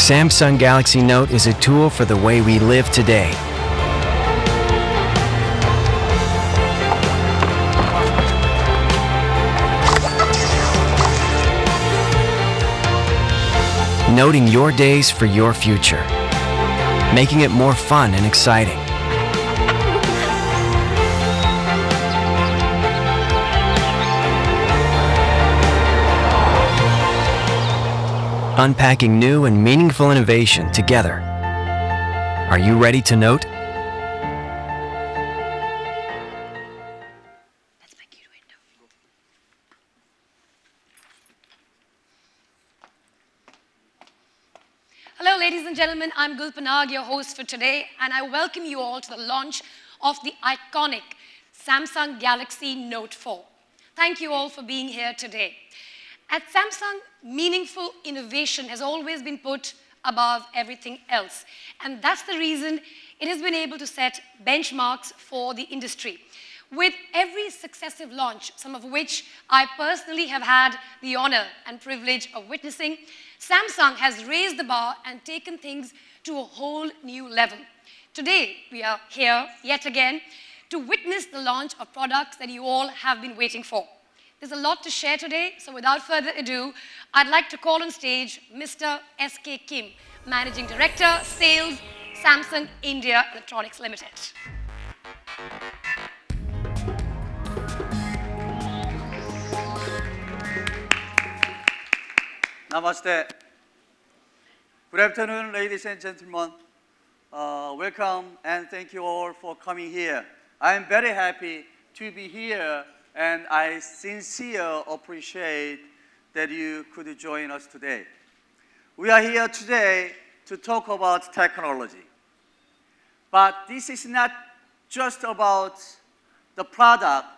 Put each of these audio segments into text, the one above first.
Samsung Galaxy Note is a tool for the way we live today. Noting your days for your future, making it more fun and exciting. Unpacking new and meaningful innovation together. Are you ready to note? Let's make you window. Hello, ladies and gentlemen. I'm Gul Panag, your host for today, and I welcome you all to the launch of the iconic Samsung Galaxy Note 4. Thank you all for being here today. At Samsung, meaningful innovation has always been put above everything else. And that's the reason it has been able to set benchmarks for the industry. With every successive launch, some of which I personally have had the honor and privilege of witnessing, Samsung has raised the bar and taken things to a whole new level. Today, we are here yet again to witness the launch of products that you all have been waiting for. There's a lot to share today, so without further ado, I'd like to call on stage Mr. S.K. Kim, Managing Director, Sales, Samsung India Electronics Limited. Namaste. Good afternoon, ladies and gentlemen. Welcome and thank you all for coming here. I am very happy to be here, and I sincerely appreciate that you could join us today. We are here today to talk about technology. But this is not just about the product,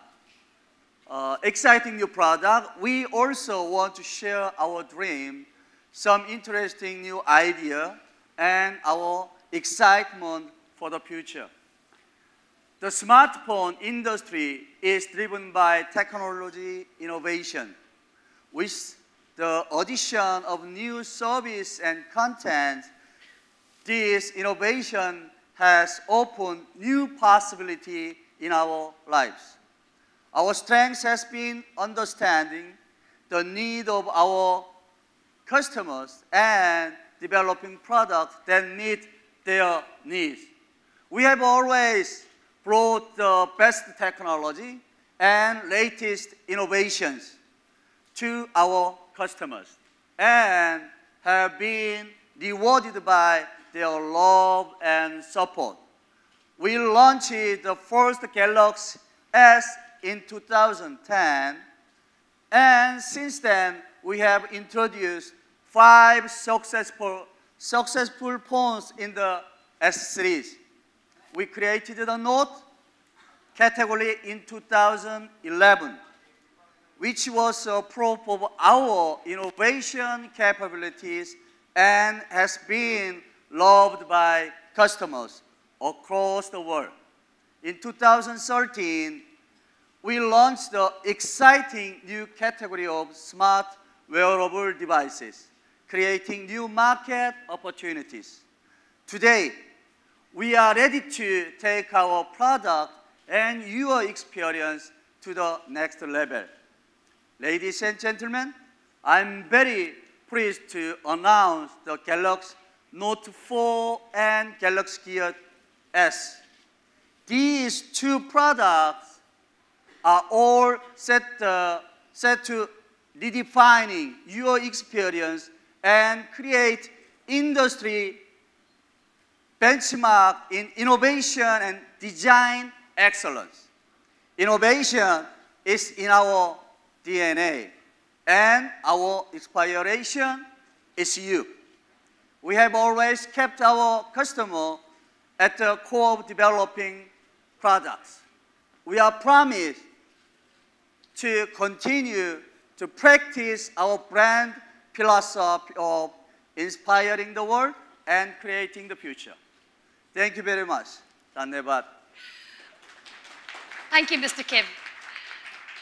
exciting new product. We also want to share our dream, some interesting new idea, and our excitement for the future. The smartphone industry is driven by technology innovation. With the addition of new service and content, this innovation has opened new possibility in our lives. Our strength has been understanding the need of our customers and developing products that meet their needs. We have always brought the best technology and latest innovations to our customers and have been rewarded by their love and support. We launched the first Galaxy S in 2010, and since then we have introduced 5 successful phones in the S series. We created the Note category in 2011, which was a proof of our innovation capabilities and has been loved by customers across the world. In 2013, we launched the exciting new category of smart wearable devices, creating new market opportunities. Today, we are ready to take our product and your experience to the next level. Ladies and gentlemen, I'm very pleased to announce the Galaxy Note 4 and Galaxy Gear S. These 2 products are all set to redefining your experience and create industry benchmark in innovation and design excellence. Innovation is in our DNA, and our inspiration is you. We have always kept our customer at the core of developing products. We are promised to continue to practice our brand philosophy of inspiring the world and creating the future. Thank you very much. Dhanyavad. Thank you, Mr. Kim.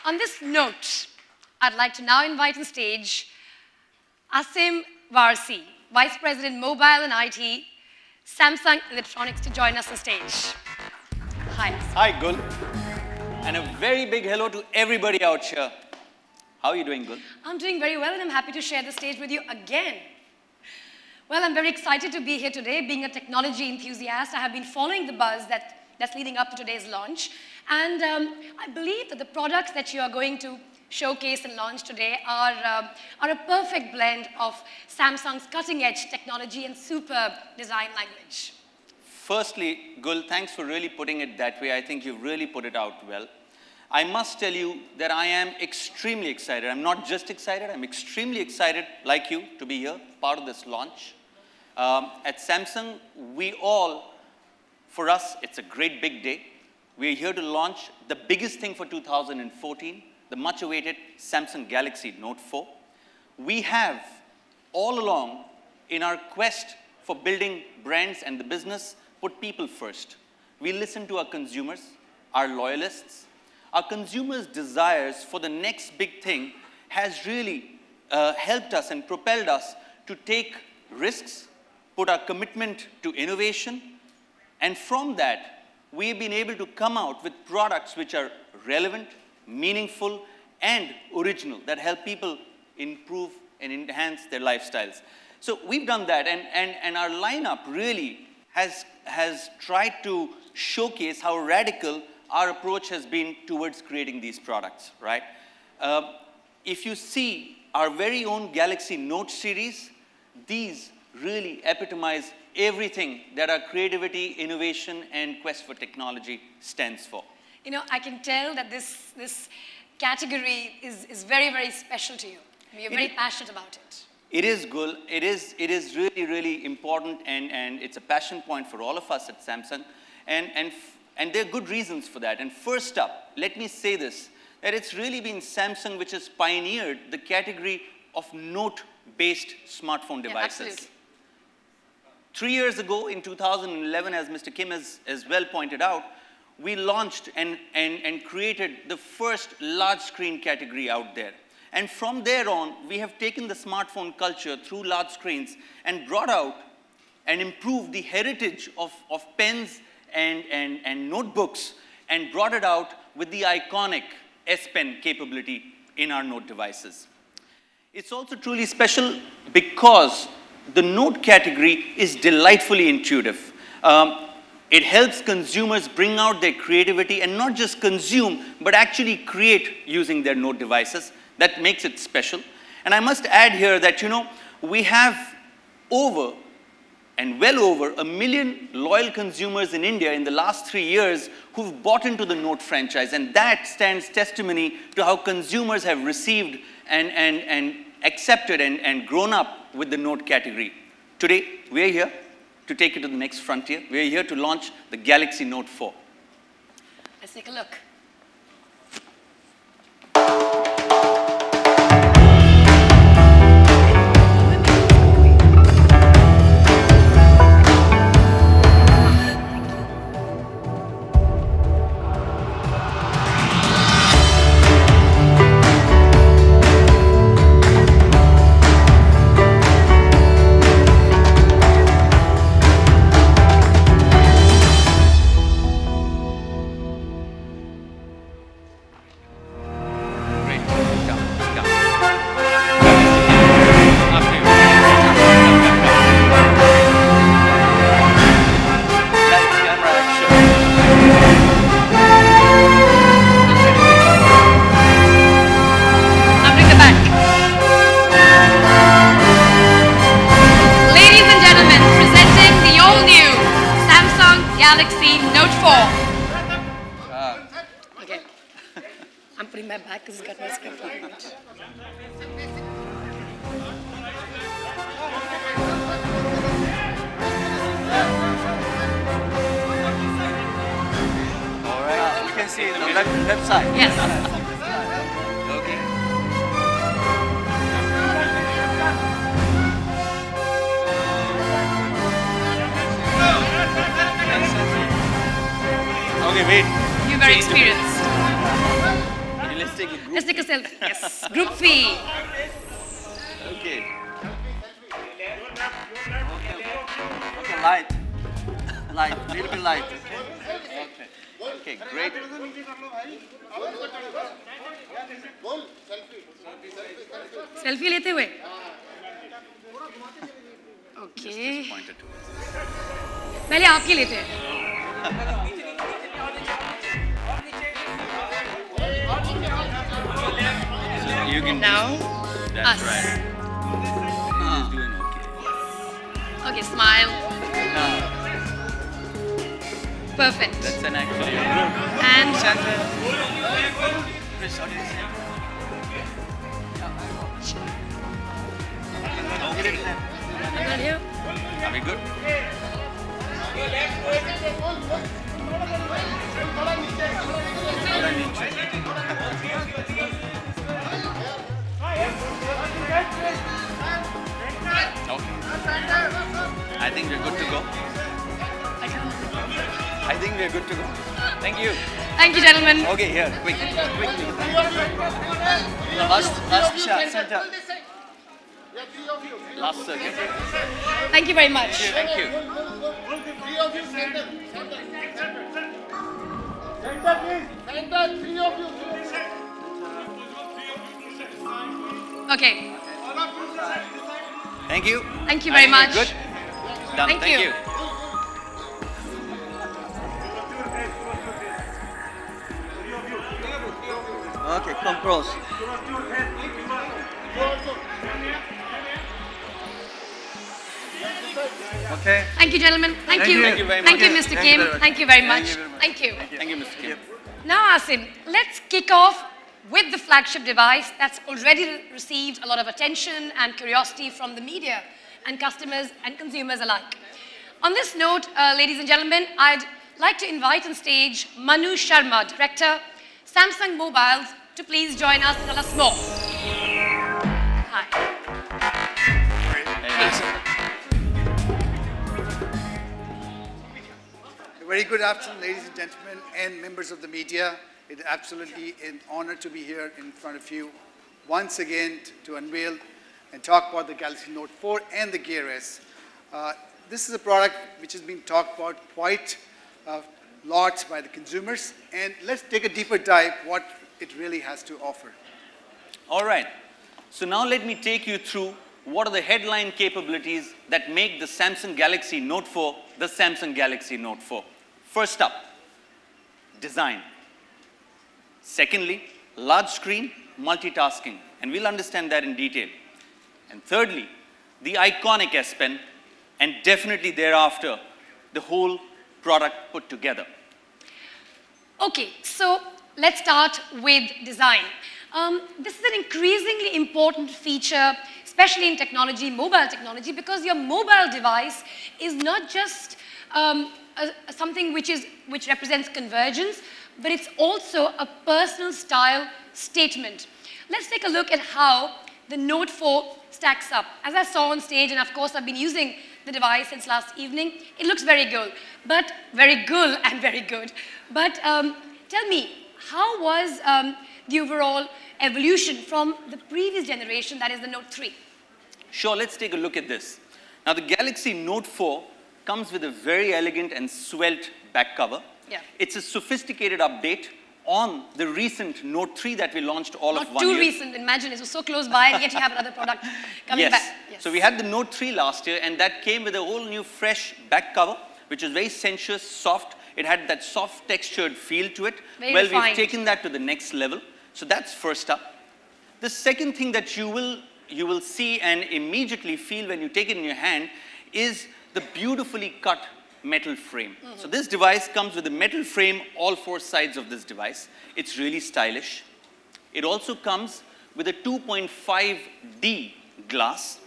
On this note, I'd like to now invite on stage Asim Varsi, Vice President Mobile and IT, Samsung Electronics, to join us on stage. Hi, Asim. Hi, Gul. And a very big hello to everybody out here. How are you doing, Gul? I'm doing very well, and I'm happy to share the stage with you again. Well, I'm very excited to be here today. Being a technology enthusiast, I have been following the buzz that's leading up to today's launch. And I believe that the products that you are going to showcase and launch today are a perfect blend of Samsung's cutting-edge technology and superb design language. Firstly, Gul, thanks for really putting it that way. I think you've really put it out well. I must tell you that I am extremely excited. I'm not just excited, I'm extremely excited, like you, to be here, part of this launch. At Samsung, for us, it's a great big day. We're here to launch the biggest thing for 2014, the much-awaited Samsung Galaxy Note 4. We have, all along, in our quest for building brands and the business, put people first. We listen to our consumers, our loyalists. Our consumers' desires for the next big thing has really helped us and propelled us to take risks, put our commitment to innovation, and from that, we've been able to come out with products which are relevant, meaningful, and original, that help people improve and enhance their lifestyles. So we've done that, and our lineup really has tried to showcase how radical our approach has been towards creating these products, right? If you see our very own Galaxy Note series, these really epitomize everything that our creativity, innovation, and quest for technology stands for. You know, I can tell that this category is very, very special to you. You're very passionate about it. It is, Gul. It is really, really important, and it's a passion point for all of us at Samsung. And there are good reasons for that. And first up, let me say this, that it's really been Samsung which has pioneered the category of note-based smartphone devices. Yeah, absolutely. 3 years ago, in 2011, as Mr. Kim has well pointed out, we launched and created the first large screen category out there. And from there on, we have taken the smartphone culture through large screens and brought out and improved the heritage of pens and notebooks and brought it out with the iconic S Pen capability in our Note devices. It's also truly special because the Note category is delightfully intuitive. It helps consumers bring out their creativity and not just consume, but actually create using their Note devices. That makes it special. And I must add here that, you know, we have well over 1 million loyal consumers in India in the last 3 years who've bought into the Note franchise. And that stands testimony to how consumers have received and accepted and grown up with the Note category. Today, we're here to take it to the next frontier. We're here to launch the Galaxy Note 4. Let's take a look. Galaxy Note 4. Okay. I'm putting my back because it's got my script on it. All right. We can see the left side. Yes. Okay. Okay, wait. You're very experienced. Okay, let's take a group. Let's take a selfie. Yes. Group fee. Okay. Okay, light. Light, a little bit light. Okay, great. Selfie लेते हुए. Okay. Pointed to us. पहले आपकी लेते हैं. You can Now, That's us. right. He's doing okay. Okay, smile. Perfect. That's an actually. And Okay. right here. Are we good? Okay. I think we're good to go. I think we're good to go. Thank you. Thank you, gentlemen. Okay, here, quickly. Last shot, center. Last circuit. Thank you very much. Thank you. Okay. Thank you. Thank you very I think much. we're Good. Done. Thank Thank you. you. Okay, come close. Okay. Thank you, gentlemen. Thank you. Thank you very Thank you, much. Mr. Thank you Kim. very much. Thank you very Thank much. you very much. Thank you. Thank you, Mr. Kim. Now, Asim, let's kick off with the flagship device that's already received a lot of attention and curiosity from the media and customers and consumers alike. On this note, ladies and gentlemen, I'd like to invite on stage Manu Sharma, Director, Samsung Mobiles, to please join us and tell us more. Hi. A very good afternoon, ladies and gentlemen, and members of the media. It is absolutely an honor to be here in front of you once again to unveil and talk about the Galaxy Note 4 and the Gear S. This is a product which has been talked about quite lots by the consumers, and let's take a deeper dive what it really has to offer. All right. So now let me take you through what are the headline capabilities that make the Samsung Galaxy Note 4 the Samsung Galaxy Note 4. First up, design. Secondly, large screen, multitasking, and we'll understand that in detail. And thirdly, the iconic S Pen, and definitely thereafter, the whole product put together. Okay, so let's start with design. This is an increasingly important feature, especially in technology, mobile technology, because your mobile device is not just something which represents convergence, but it's also a personal style statement. Let's take a look at how the Note 4 stacks up. As I saw on stage, and of course I've been using the device since last evening, it looks very good, but very good and very good. But tell me, how was the overall evolution from the previous generation, that is the Note 3? Sure, let's take a look at this. Now the Galaxy Note 4 comes with a very elegant and svelte back cover. Yeah. It's a sophisticated update on the recent Note 3 that we launched all of Not 1 too year. recent, imagine, it was so close by, and yet you have another product coming back. Yes. So we had the Note 3 last year, and that came with a whole new fresh back cover, which was very sensuous, soft. It had that soft textured feel to it. Very well, refined. we've taken that to the next level. So that's first up. The second thing that you will see and immediately feel when you take it in your hand is the beautifully cut metal frame. So this device comes with a metal frame, all four sides of this device. It's really stylish. It also comes with a 2.5D glass.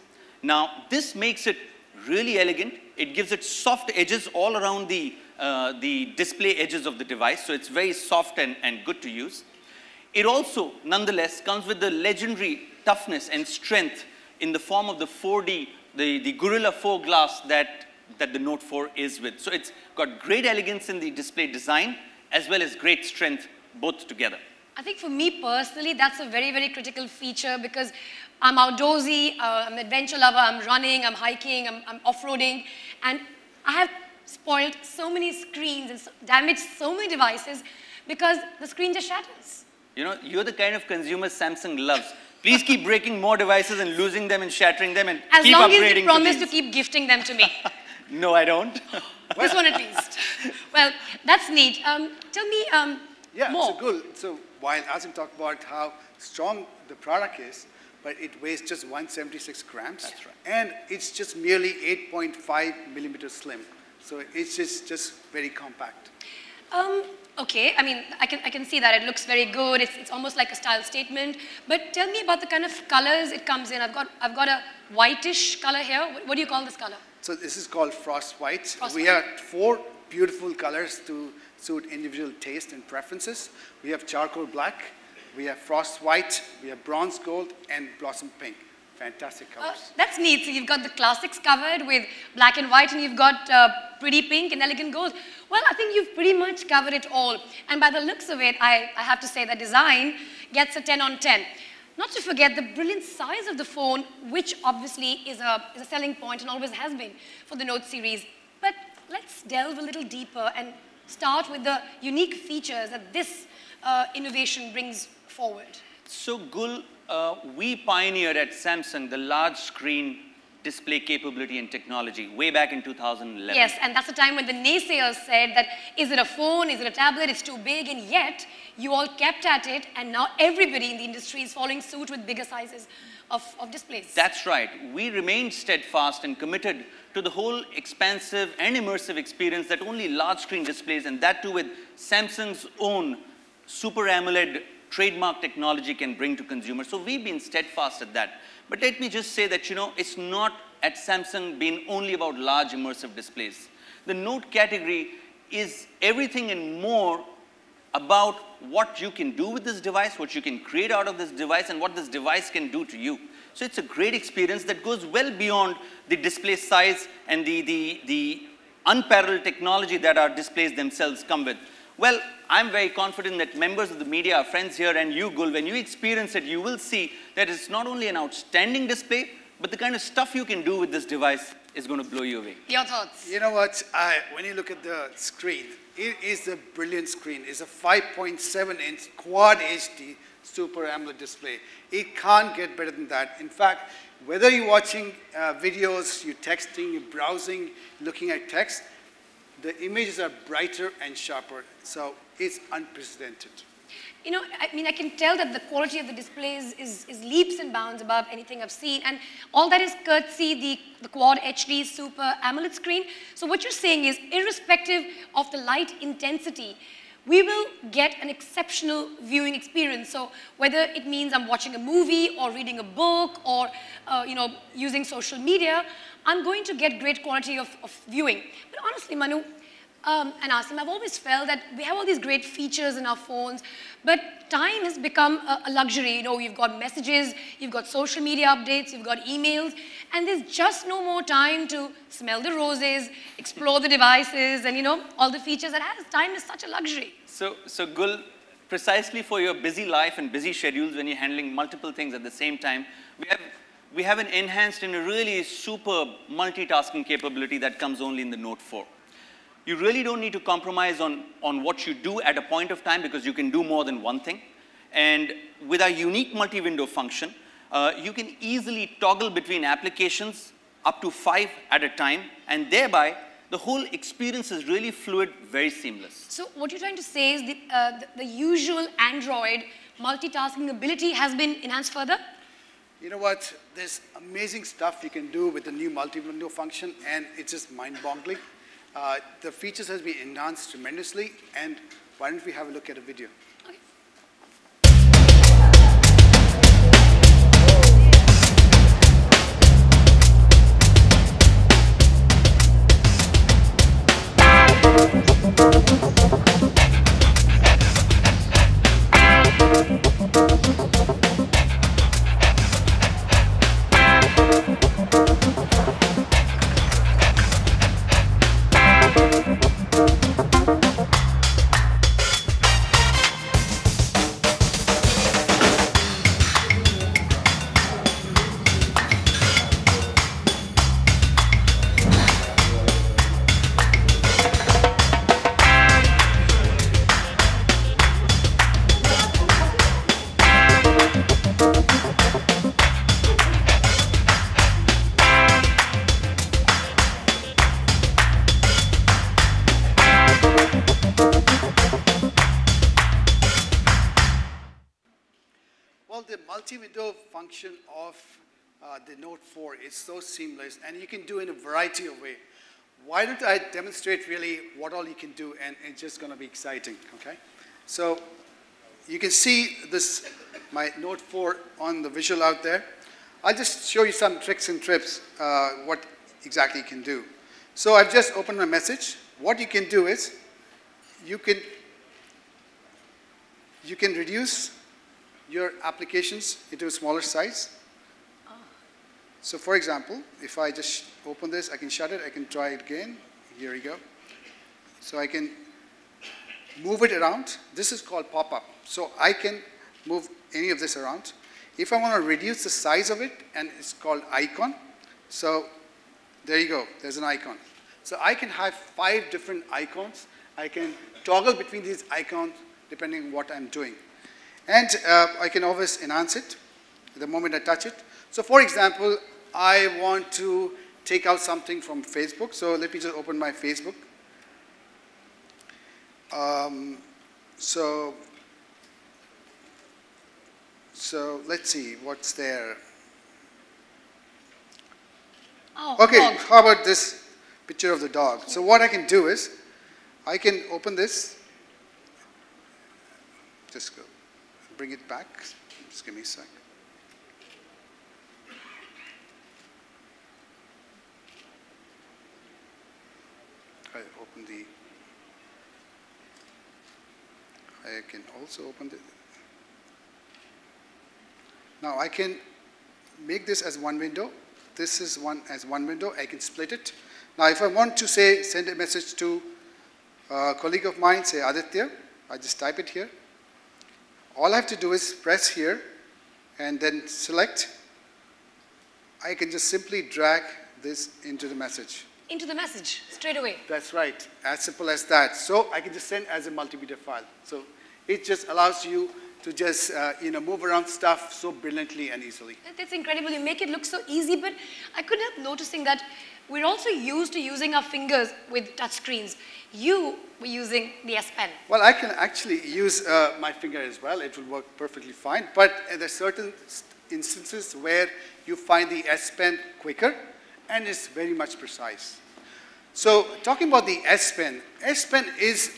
Now, this makes it really elegant. It gives it soft edges all around the display edges of the device, so it's very soft and good to use. It also, nonetheless, comes with the legendary toughness and strength in the form of the 4D, the Gorilla 4 glass that the Note 4 is with. So it's got great elegance in the display design, as well as great strength, both together. I think for me personally, that's a very, very critical feature because I'm outdoorsy, I'm an adventure lover, I'm running, I'm hiking, I'm off-roading, and I have spoiled so many screens and damaged so many devices because the screen just shatters. You know, you're the kind of consumer Samsung loves. Please keep breaking more devices and losing them and shattering them and keep upgrading. As long as you promise to keep gifting them to me. No, I don't. This one at least. Well, that's neat. Tell me more. So while Asim talked about how strong the product is, but it weighs just 176 grams. That's right. And it's just merely 8.5 millimeters slim. So it's just very compact. Okay, I mean, I can see that. It looks very good. It's almost like a style statement. But tell me about the kind of colors it comes in. I've got a whitish color here. What do you call this color? So this is called frost white. Frost We white. have 4 beautiful colors to suit individual taste and preferences. We have charcoal black, we have frost white, we have bronze gold, and blossom pink. Fantastic colors. That's neat. So you've got the classics covered with black and white, and you've got pretty pink and elegant gold. Well, I think you've pretty much covered it all. And by the looks of it, I have to say that design gets a 10 on 10. Not to forget the brilliant size of the phone, which obviously is a selling point and always has been for the Note series. But let's delve a little deeper and start with the unique features that this innovation brings forward. So Gul, we pioneered at Samsung the large screen display capability and technology way back in 2011. Yes, and that's the time when the naysayers said that, is it a phone, is it a tablet, it's too big, and yet you all kept at it, and now everybody in the industry is following suit with bigger sizes of displays. That's right. We remained steadfast and committed to the whole expansive and immersive experience that only large screen displays, and that too with Samsung's own Super AMOLED trademark technology can bring to consumers. So we've been steadfast at that. But let me just say that, you know, it's not at Samsung been only about large immersive displays. The Note category is everything and more about what you can do with this device, what you can create out of this device, and what this device can do to you. So it's a great experience that goes well beyond the display size and the unparalleled technology that our displays themselves come with. Well, I'm very confident that members of the media, our friends here, and you, Gul, when you experience it, you will see that it's not only an outstanding display, but the kind of stuff you can do with this device is going to blow you away. Your thoughts? You know what? When you look at the screen, it is a brilliant screen. It's a 5.7-inch Quad HD Super AMOLED display. It can't get better than that. In fact, whether you're watching videos, you're texting, you're browsing, looking at text, the images are brighter and sharper. So it's unprecedented. You know, I mean, I can tell that the quality of the displays is leaps and bounds above anything I've seen. And all that is courtesy the Quad HD Super AMOLED screen. So what you're saying is, irrespective of the light intensity, we will get an exceptional viewing experience. So whether it means I'm watching a movie or reading a book or, you know, using social media, I'm going to get great quality of viewing. But honestly, Manu, and Asim, I've always felt that we have all these great features in our phones, but time has become a luxury. You know, you've got messages, you've got social media updates, you've got emails, and there's just no more time to smell the roses, explore the devices, and, you know, all the features that has. Time is such a luxury. So Gul, precisely for your busy life and busy schedules when you're handling multiple things at the same time, we have an enhanced and a really superb multitasking capability that comes only in the Note 4. You really don't need to compromise on what you do at a point of time because you can do more than one thing. And with our unique multi-window function, you can easily toggle between applications up to 5 at a time, and thereby the whole experience is really fluid, very seamless. So what you're trying to say is the usual Android multitasking ability has been enhanced further? You know what? There's amazing stuff you can do with the new multi-window function, and it's just mind-boggling. The features has been enhanced tremendously, and why don't we have a look at a video? Okay. Well, the multi-window function of the Note 4 is so seamless, and you can do it in a variety of ways. Why don't I demonstrate really what all you can do, and it's just going to be exciting, okay? So you can see this, my Note 4 on the visual out there. I'll just show you some tricks and tips, what exactly you can do. So I've just opened my message. What you can do is, you can reduce your applications into a smaller size. So for example, if I just open this, I can shut it, I can try it again. Here we go. So I can move it around. This is called pop-up. So I can move any of this around. If I want to reduce the size of it, and it's called icon. So there you go, there's an icon. So I can have 5 different icons. I can toggle between these icons depending on what I'm doing. And I can always enhance it the moment I touch it. So for example, I want to take out something from Facebook. So let me just open my Facebook. So let's see what's there. Oh, Okay, dog. how about this picture of the dog? So what I can do is, I can open this. Just go. Bring it back. Just give me a sec. I can also open it. Now I can make this as one window. This is as one window. I can split it. Now if I want to say, send a message to a colleague of mine, say Aditya, I just type it here. All I have to do is press here and then select. I can just simply drag this into the message. Into the message, straight away. That's right, as simple as that. So I can just send as a multimedia file. So it just allows you to just move around stuff so brilliantly and easily. That's incredible. You make it look so easy, but I couldn't help noticing that we're also used to using our fingers with touch screens. You were using the S Pen. Well, I can actually use my finger as well. It will work perfectly fine. But there are certain instances where you find the S Pen quicker, and it's very much precise. So talking about the S Pen is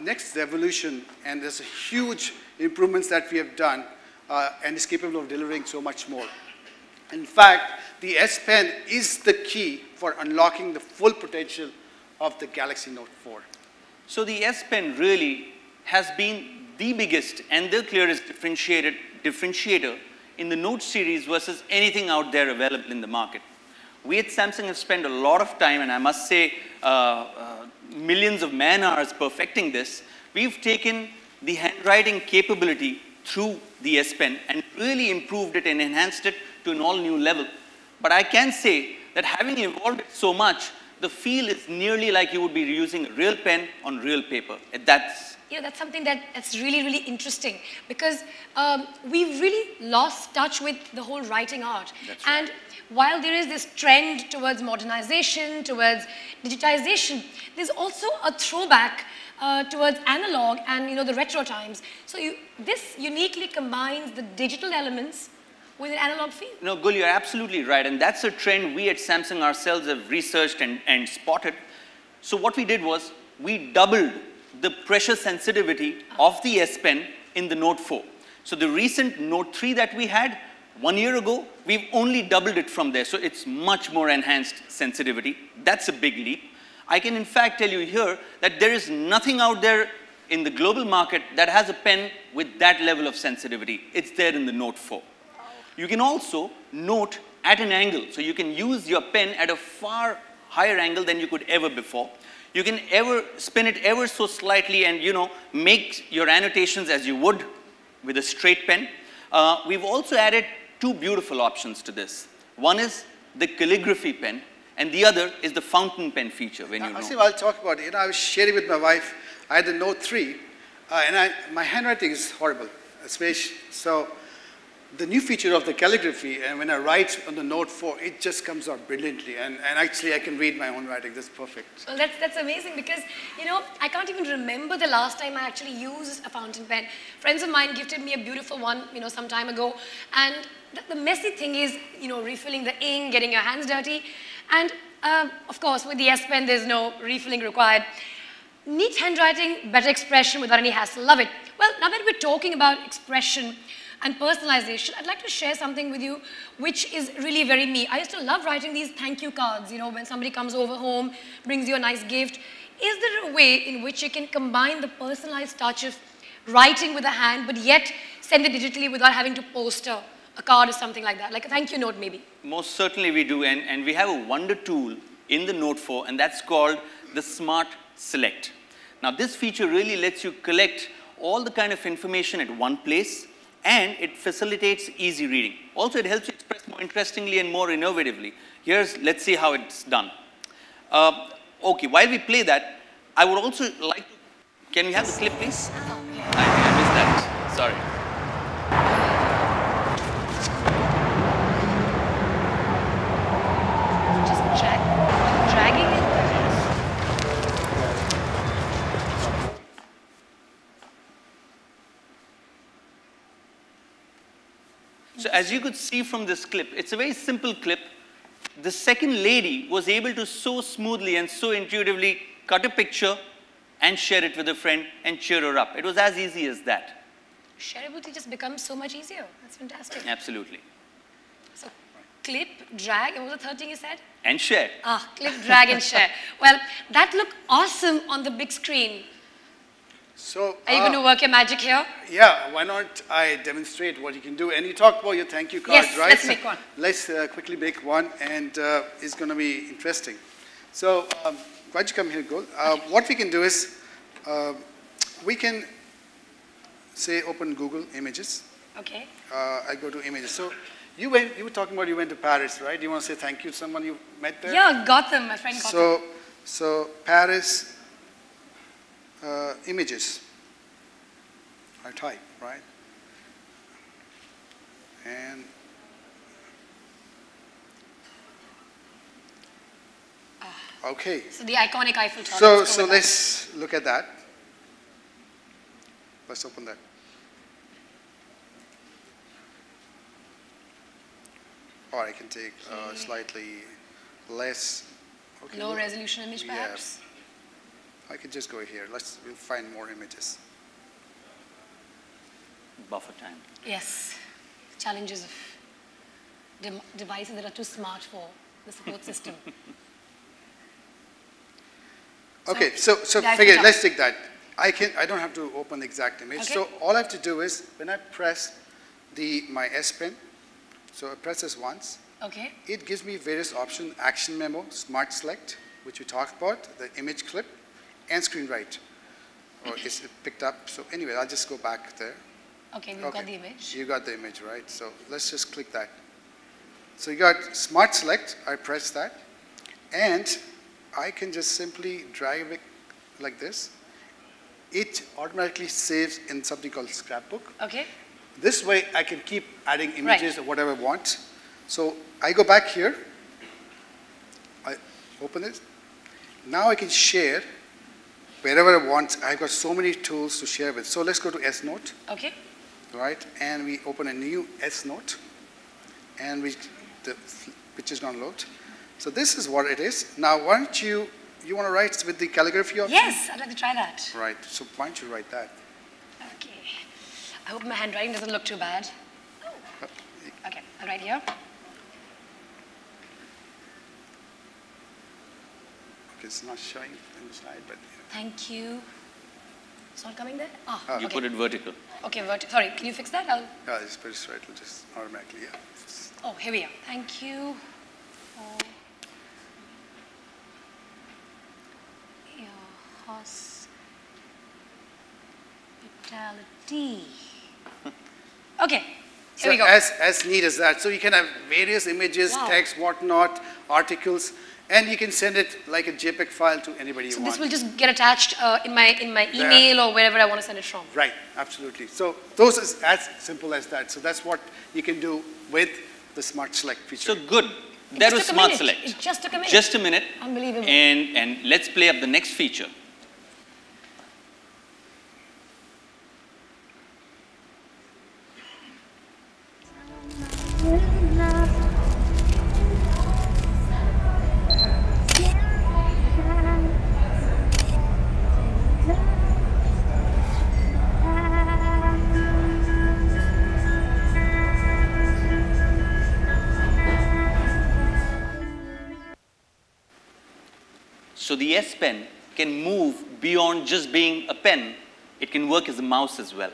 next revolution, and there's a huge improvements that we have done, and is capable of delivering so much more. In fact, the S Pen is the key for unlocking the full potential of the Galaxy Note 4. So the S Pen really has been the biggest and the clearest differentiator in the Note series versus anything out there available in the market. We at Samsung have spent a lot of time, and I must say millions of man-hours perfecting this. We've taken the handwriting capability through the S Pen and really improved it and enhanced it to an all-new level. But I can say that having evolved it so much, the feel is nearly like you would be using a real pen on real paper. That's something that's really, really interesting, because we've really lost touch with the whole writing art. That's right. And while there is this trend towards modernization, towards digitization, there's also a throwback towards analog and the retro times. So this uniquely combines the digital elements with an analog feel. No, Gul, you're absolutely right, and that's a trend we at Samsung ourselves have researched and spotted. So what we did was, we doubled the pressure sensitivity of the S Pen in the Note 4. So the recent Note 3 that we had 1 year ago, we've only doubled it from there. So it's much more enhanced sensitivity. That's a big leap. I can in fact tell you here that there is nothing out there in the global market that has a pen with that level of sensitivity. It's there in the Note 4. You can also note at an angle. So you can use your pen at a far higher angle than you could ever before. You can spin it ever so slightly and, you know, make your annotations as you would with a straight pen. We've also added two beautiful options to this. One is the calligraphy pen, and the other is the fountain pen feature. When you know. Asim, I'll talk about it. You know, I was sharing with my wife. I had the Note 3, and my handwriting is horrible. So the new feature of the calligraphy, and when I write on the Note 4, it just comes out brilliantly. And actually, I can read my own writing. That's perfect. Well, that's amazing because, you know, I can't even remember the last time I actually used a fountain pen. Friends of mine gifted me a beautiful one, you know, some time ago. And the messy thing is, you know, refilling the ink, getting your hands dirty. And, of course, with the S Pen, there's no refilling required. Neat handwriting, better expression without any hassle. Love it. Well, now that we're talking about expression and personalization, I'd like to share something with you which is really very me. I used to love writing these thank you cards, you know, when somebody comes over home, brings you a nice gift. Is there a way in which you can combine the personalized touch of writing with a hand, but yet send it digitally without having to post a card or something like that, like a thank you note maybe? Most certainly we do, and we have a wonder tool in the Note 4, and that's called the Smart Select. Now this feature really lets you collect all the kind of information at one place, and it facilitates easy reading. Also, it helps you express more interestingly and more innovatively. Let's see how it's done. Okay, while we play that, I would also like to, can we have the clip, please? I think I missed that, sorry. Just dragging it. So as you could see from this clip, it's a very simple clip. The second lady was able to so smoothly and so intuitively cut a picture and share it with a friend and cheer her up. It was as easy as that. Shareability just becomes so much easier. That's fantastic. Absolutely. So clip, drag, and what was the third thing you said? And share. Clip, drag, and share. Well, that looked awesome on the big screen. So, are you going to work your magic here? Yeah, why not I demonstrate what you can do? And you talked about your thank you cards, yes, right? Let's make one. Let's quickly make one, and it's going to be interesting. So, why'd you come here, Gul? What we can do is, we can say open Google Images. Okay. I go to Images. So, you were talking about you went to Paris, right? Do you want to say thank you to someone you met there? Yeah, Gotham, my friend Gotham. So Paris images. I type, right? And okay. So the iconic Eiffel Tower. So let's look at that. Let's open that. Or I can take slightly less. Okay, low resolution image, perhaps. I could just go here. We'll find more images. Buffer time. Yes. Challenges of devices that are too smart for the support system. Okay, so figure, let's take that. I don't have to open the exact image. Okay. So all I have to do is when I press my S Pen, so I press this once. Okay. It gives me various options: action memo, smart select, which we talked about, the image clip, and screen write. Or is it picked up? So anyway, I'll just go back there. Okay, we've got the image. You got the image, right? So let's just click that. So you got smart select. I press that, and I can just simply drag it like this. It automatically saves in something called scrapbook. Okay. This way, I can keep adding images or whatever I want. So I go back here. I open it. Now I can share wherever I want. I've got so many tools to share with. So let's go to S Note. Okay. Right, and we open a new S Note, and the picture is going to load. So this is what it is. Now, why don't you you want to write with the calligraphy option? Yes, I'd like to try that. Right, so why don't you write that? Okay. I hope my handwriting doesn't look too bad. Oh. Okay, I'll write here. Okay, it's not showing on the slide, but... Thank you. It's not coming there? Oh, You okay. put it vertical. Okay, sorry, can you fix that? Yeah, it's pretty straight, it'll just automatically, yeah. Oh, here we are. Thank you for your hospitality. Okay, here we go. As neat as that. So you can have various images, Wow. text, whatnot, articles, and you can send it like a JPEG file to anybody you So want. this will just get attached in my email or wherever I want to send it from. Right, absolutely. So those is as simple as that. So that's what you can do with the Smart Select feature. So good. That was took a Smart minute. Select. It just took a minute. Just a minute. Unbelievable. And let's play up the next feature. So the S Pen can move beyond just being a pen. It can work as a mouse as well.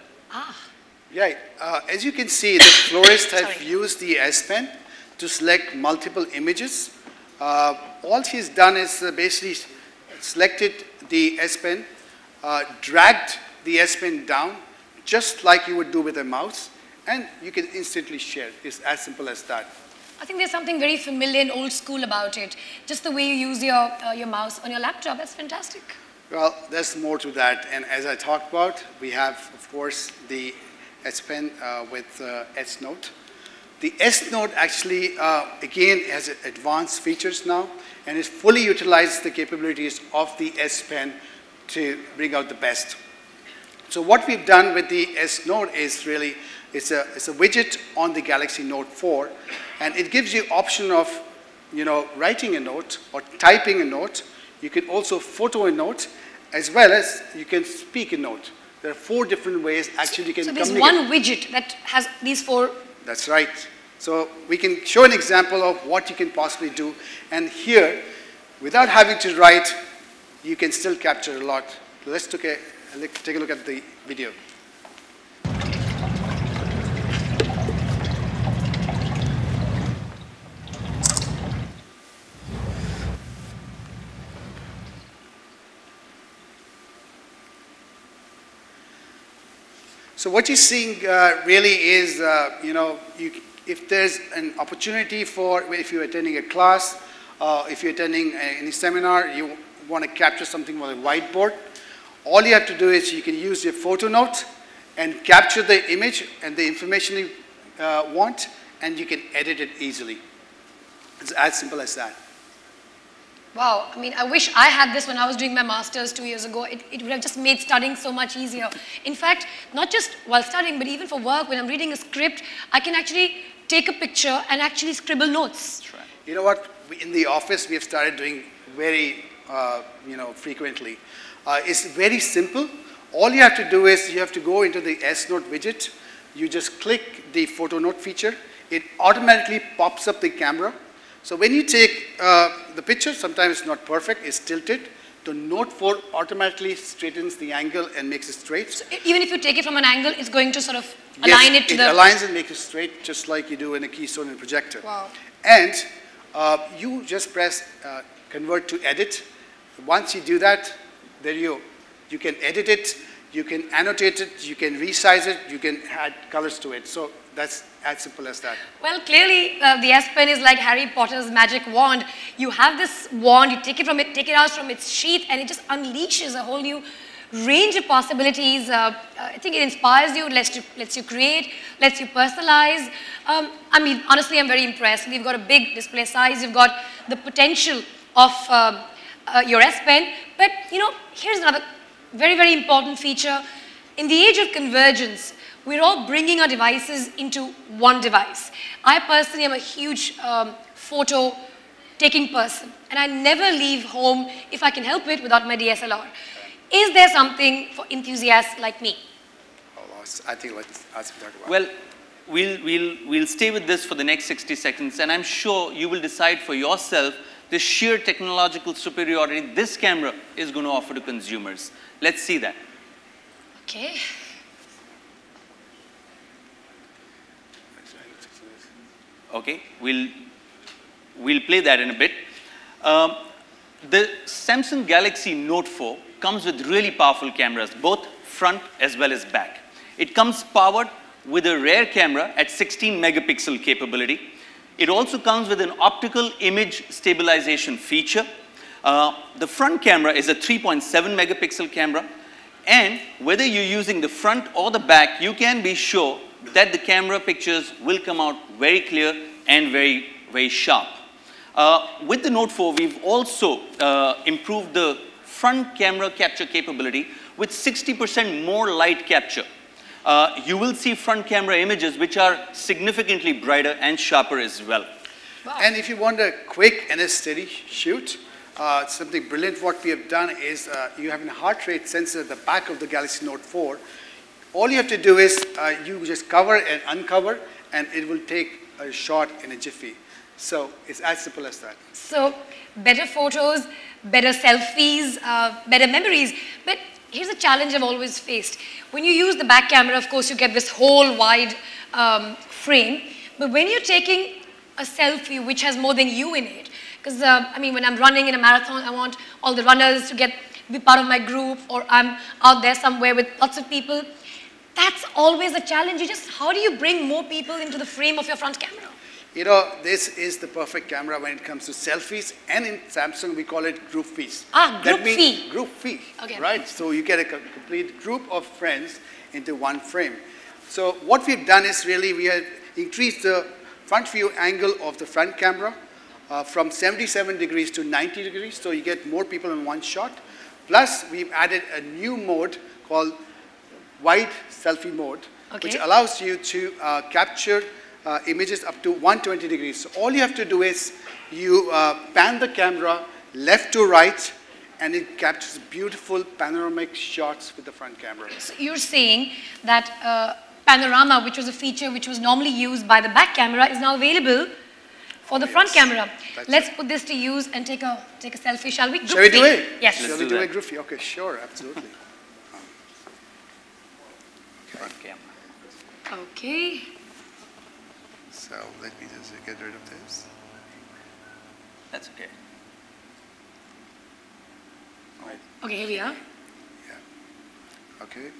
Right. As you can see, the florist has Sorry. used the S Pen to select multiple images. All she's done is basically selected the S Pen, dragged the S Pen down, just like you would do with a mouse, and you can instantly share. It's as simple as that. I think there's something very familiar and old school about it. Just the way you use your mouse on your laptop, that's fantastic. Well, there's more to that, and as I talked about, we have, of course, the S Pen with S Note. The S Note actually, again, has advanced features now, and it fully utilizes the capabilities of the S Pen to bring out the best. So what we've done with the S Note is really, it's a widget on the Galaxy Note 4, and it gives you option of, writing a note or typing a note. You can also photo a note, as well as you can speak a note. There are 4 different ways actually you can communicate. So there's one widget that has these 4. That's right. So we can show an example of what you can possibly do. And here, without having to write, you can still capture a lot. Let's take a look at the video. So what you're seeing really is, if there's an opportunity if you're attending a class, if you're attending any seminar, you want to capture something on a whiteboard, all you have to do is you can use your photo note and capture the image and the information you want, and you can edit it easily. It's as simple as that. Wow, I mean, I wish I had this when I was doing my master's 2 years ago. It would have just made studying so much easier. In fact, not just while studying, but even for work, when I'm reading a script, I can actually take a picture and actually scribble notes. That's right. You know what? In the office, we have started doing very, frequently. It's very simple. All you have to do is you have to go into the S Note widget. You just click the photo note feature. It automatically pops up the camera. So when you take the picture, sometimes it's not perfect, it's tilted. The Note 4 automatically straightens the angle and makes it straight. So even if you take it from an angle, it's going to sort of align it to the... Yes, it aligns and makes it straight, just like you do in a keystone and projector. Wow. And you just press convert to edit. Once you do that, there you can edit it, you can annotate it, you can resize it, you can add colors to it. So that's as simple as that. Well, clearly, the S Pen is like Harry Potter's magic wand. You have this wand, you take it out from its sheath, and it just unleashes a whole new range of possibilities. I think it inspires you, lets you create, lets you personalize. I mean, honestly, I'm very impressed. We've got a big display size. You've got the potential of your S Pen. But, here's another very, very important feature. In the age of convergence, we're all bringing our devices into one device. I personally am a huge photo taking person, and I never leave home, if I can help it, without my DSLR. Is there something for enthusiasts like me? Oh, I think let's ask him to talk about it. Well, we'll stay with this for the next 60 seconds, and I'm sure you will decide for yourself the sheer technological superiority this camera is going to offer to consumers. Let's see that. Okay. Okay, we'll play that in a bit. The Samsung Galaxy Note 4 comes with really powerful cameras, both front as well as back. It comes powered with a rear camera at 16 megapixel capability. It also comes with an optical image stabilization feature. The front camera is a 3.7 megapixel camera, and whether you're using the front or the back, you can be sure that the camera pictures will come out very clear and very, very sharp. With the Note 4, we've also improved the front camera capture capability with 60% more light capture. You will see front camera images which are significantly brighter and sharper as well. Wow. And if you want a quick and a steady shoot, something brilliant what we have done is you have a heart rate sensor at the back of the Galaxy Note 4. All you have to do is you just cover and uncover, and it will take a shot in a jiffy. So it's as simple as that. So better photos, better selfies, better memories. But here's a challenge I've always faced. When you use the back camera, of course, you get this whole wide frame. But when you're taking a selfie which has more than you in it, because I mean, when I'm running in a marathon, I want all the runners to be part of my group, or I'm out there somewhere with lots of people. That's always a challenge. How do you bring more people into the frame of your front camera? You know, this is the perfect camera when it comes to selfies, and in Samsung we call it group fees. Group fee. Group fee, okay. Right? So you get a complete group of friends into one frame. So what we've done is really we have increased the front view angle of the front camera from 77 degrees to 90 degrees, so you get more people in one shot. Plus, we've added a new mode called wide selfie mode, which allows you to capture images up to 120 degrees. So all you have to do is you pan the camera left to right, and it captures beautiful panoramic shots with the front camera. So you're saying that panorama, which was a feature which was normally used by the back camera, is now available for the front camera. Let's put this to use and take a selfie, shall we? Shall we do it? Yes. Shall we do a group fee? Okay, sure, absolutely. Front camera. Okay. So let me just get rid of this. That's okay. Right. Okay, here we are. Yeah. Okay.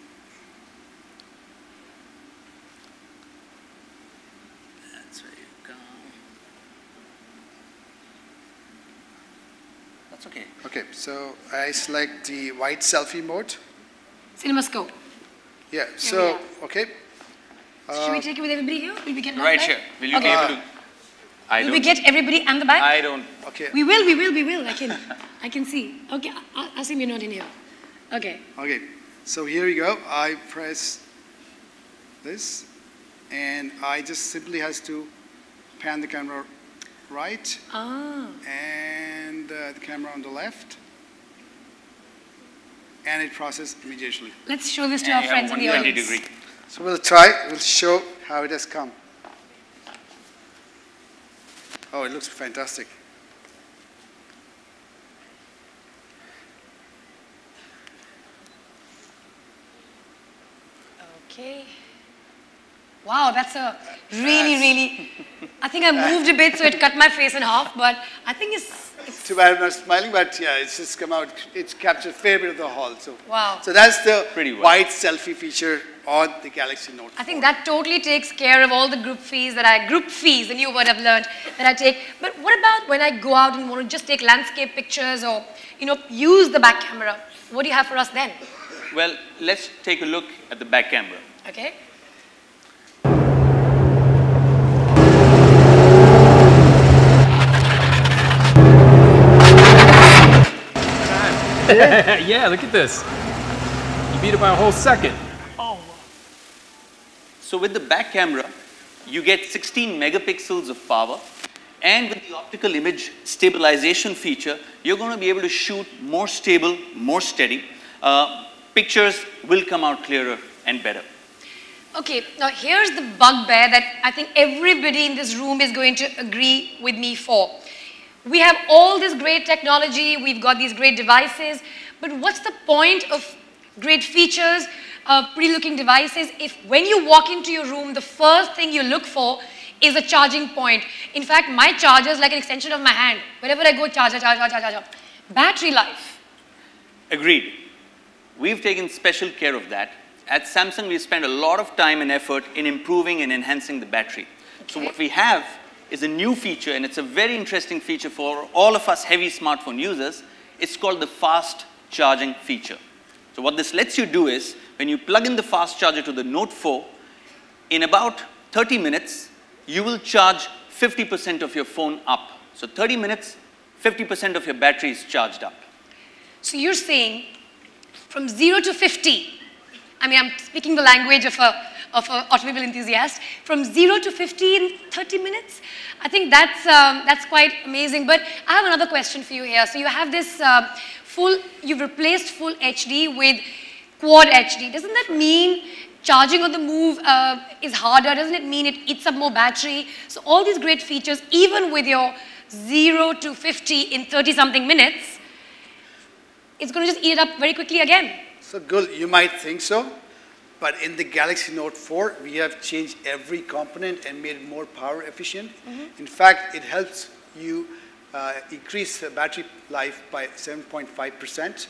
That's where you go. That's okay. Okay, so I select the wide selfie mode. CinemaScope. Yeah, so, okay. Should we take it with everybody here? Will we get Right here. Will you be able to? Will we get everybody and the back? I don't. Okay. We will. I can see. Okay, I'll assume you're not in here. Okay. Okay, so here we go. I press this, and I just simply has to pan the camera right, and the camera on the left, and it processes immediately. Let's show this to our friends in the audience. Degree. So we'll show how it has come. Oh, it looks fantastic. Okay. Wow, that's a really, I think I moved a bit so it cut my face in half, but I think it's Too bad I'm not smiling, but yeah, it's just come out. It's captured a fair bit of the hall. So, wow. So that's the wide selfie feature on the Galaxy Note 4. I think that totally takes care of all the group fees, the new word I've learned that I take. But what about when I go out and want to just take landscape pictures or, use the back camera? What do you have for us then? Well, let's take a look at the back camera. Okay. Yeah, look at this. You beat it by a whole second. Oh. So with the back camera, you get 16 megapixels of power. And with the optical image stabilization feature, you're going to be able to shoot more stable, more steady. Pictures will come out clearer and better. Okay, now here's the bugbear that I think everybody in this room is going to agree with me for. We have all this great technology, we've got these great devices, but what's the point of great features, pretty looking devices, if when you walk into your room, the first thing you look for is a charging point. In fact, my charger is like an extension of my hand. Wherever I go, charger. Battery life. Agreed. We've taken special care of that. At Samsung, we spend a lot of time and effort in improving and enhancing the battery. Okay. So what we have is a new feature, and it's a very interesting feature for all of us heavy smartphone users. It's called the fast charging feature. So what this lets you do is, when you plug in the fast charger to the Note 4, in about 30 minutes, you will charge 50% of your phone up. So 30 minutes, 50% of your battery is charged up. So you're saying from 0 to 50, I mean, I'm speaking the language of an automobile enthusiast, from 0 to 50 in 30 minutes? I think that's quite amazing. But I have another question for you here. So you have this you've replaced full HD with quad HD. Doesn't that mean charging on the move is harder? Doesn't it mean it eats up more battery? So all these great features, even with your 0 to 50 in 30-something minutes, it's going to just eat it up very quickly again. So, Gul, you might think so, but in the Galaxy Note 4, we have changed every component and made it more power efficient. In fact, it helps you increase the battery life by 7.5%.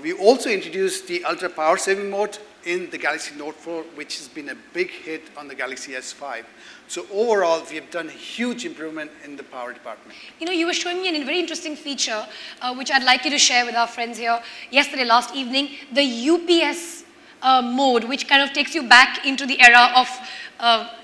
We also introduced the ultra power saving mode in the Galaxy Note 4, which has been a big hit on the Galaxy S5. So overall, we have done a huge improvement in the power department. You know, you were showing me a very interesting feature, which I'd like you to share with our friends here last evening, the UPS mode, which kind of takes you back into the era of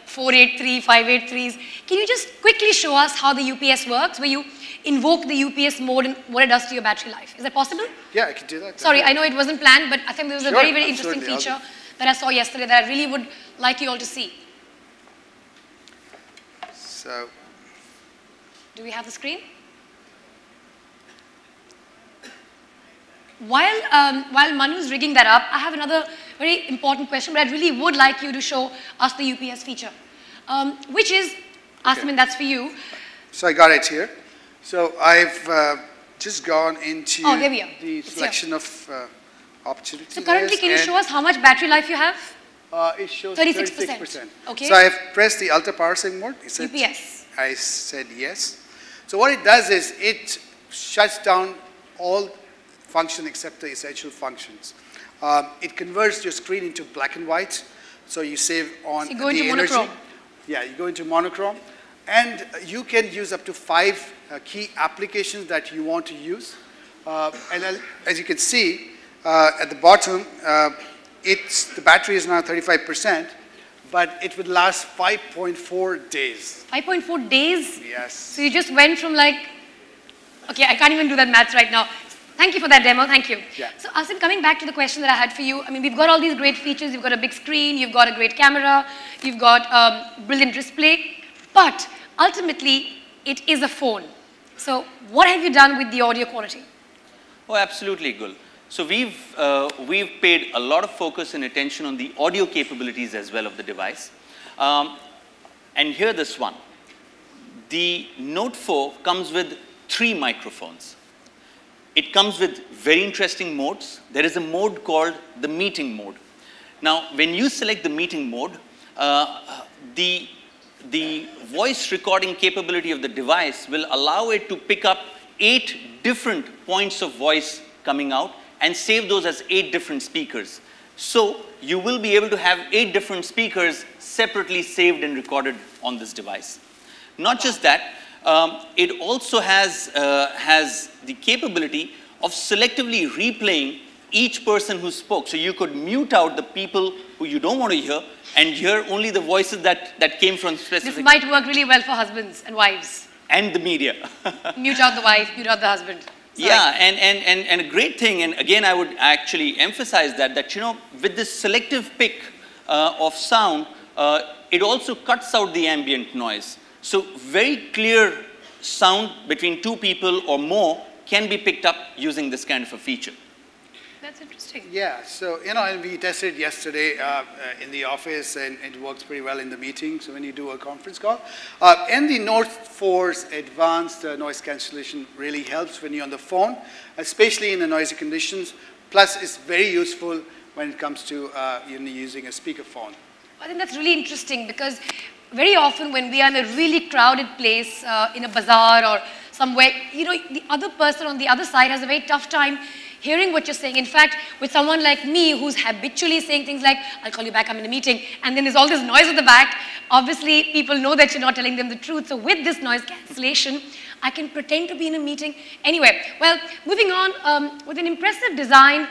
483, 583s. Can you just quickly show us how the UPS works, where you invoke the UPS mode and what it does to your battery life? Is that possible? Yeah, I can do that. Sorry, I know it wasn't planned, but I think there was a very, very interesting absolutely. feature that I saw yesterday that I really would like you all to see. So, do we have the screen? While Manu's rigging that up, I have another very important question, but I really would like you to show us the UPS feature, which is, Asimin, that's for you. So I got it here. So I've just gone into the selection of opportunities. So currently, can you show us how much battery life you have? It shows 36%. Okay. So I've pressed the ultra power saving mode. It said, UPS. I said yes. So what it does is it shuts down all functions except the essential functions. It converts your screen into black and white. So you save on so you go the into energy. monochrome. Yeah, you go into monochrome. And you can use up to 5 key applications that you want to use. And as you can see, at the bottom, the battery is now 35%, but it would last 5.4 days. 5.4 days? Yes. So you just went from like, okay, I can't even do that maths right now. Thank you for that demo, thank you. Yeah. So Asim, coming back to the question that I had for you, I mean, we've got all these great features, you've got a big screen, you've got a great camera, you've got brilliant display, but ultimately, it is a phone. So what have you done with the audio quality? Oh, absolutely, Gul. So we've paid a lot of focus and attention on the audio capabilities as well of the device. And here this one. The Note 4 comes with 3 microphones. It comes with very interesting modes. There is a mode called the meeting mode. Now, when you select the meeting mode, the voice recording capability of the device will allow it to pick up 8 different points of voice coming out and save those as 8 different speakers. So you will be able to have 8 different speakers separately saved and recorded on this device. Not just that, it also has the capability of selectively replaying each person who spoke. So you could mute out the people who you don't want to hear and hear only the voices that came from specific... This might work really well for husbands and wives. And the media. Mute out the wife, mute out the husband. Sorry. Yeah, and a great thing, and again I would actually emphasize that you know, with this selective pick of sound, it also cuts out the ambient noise. So very clear sound between two people or more can be picked up using this kind of a feature. That's interesting. Yeah, so, and we tested yesterday in the office, and it works pretty well in the meeting, so when you do a conference call. And the Note 4's advanced noise cancellation really helps when you're on the phone, especially in the noisy conditions. Plus, it's very useful when it comes to using a speakerphone. I think that's really interesting because very often when we are in a really crowded place, in a bazaar or somewhere, the other person on the other side has a very tough time hearing what you're saying. In fact, with someone like me who's habitually saying things like, I'll call you back, I'm in a meeting, and then there's all this noise at the back, obviously people know that you're not telling them the truth. So with this noise cancellation, I can pretend to be in a meeting. Anyway, well, moving on, with an impressive design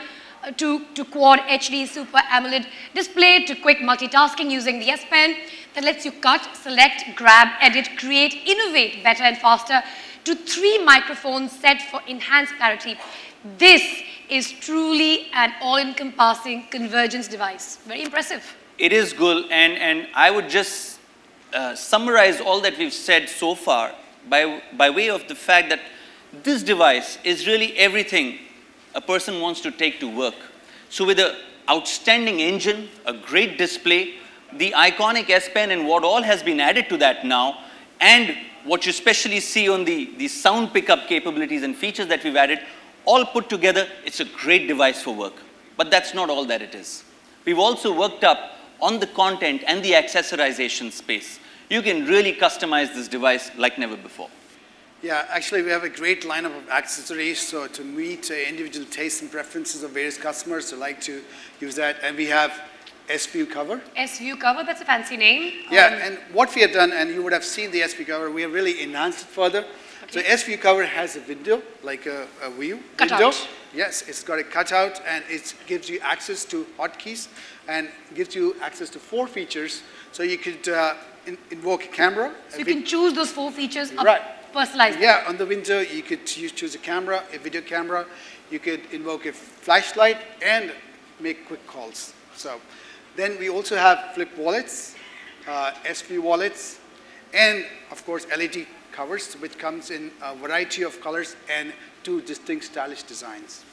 to Quad HD Super AMOLED display, to quick multitasking using the S Pen that lets you cut, select, grab, edit, create, innovate better and faster, to 3 microphones set for enhanced clarity. This is truly an all-encompassing convergence device. Very impressive. It is, Gul, and I would just summarize all that we've said so far by way of the fact that this device is really everything a person wants to take to work. So with an outstanding engine, a great display, the iconic S Pen and what all has been added to that now, and what you especially see on the sound pickup capabilities and features that we've added, all put together, it's a great device for work. But that's not all that it is. We've also worked up on the content and the accessorization space. You can really customize this device like never before. Yeah, actually we have a great lineup of accessories, so to meet individual tastes and preferences of various customers who like to use that. And we have S-View cover. S-View cover, that's a fancy name. Yeah, and what we have done, and you would have seen the S-View cover, we have really enhanced it further. Okay. So S-View cover has a window, like a view window. Yes, it's got a cutout, and it gives you access to hotkeys and gives you access to 4 features. So you could invoke a camera. So you can choose those 4 features, right? Personalized. Yeah, on the window you could choose a camera, a video camera. You could invoke a flashlight and make quick calls. So then we also have flip wallets, S-View wallets, and of course LED covers, which comes in a variety of colors and 2 distinct stylish designs.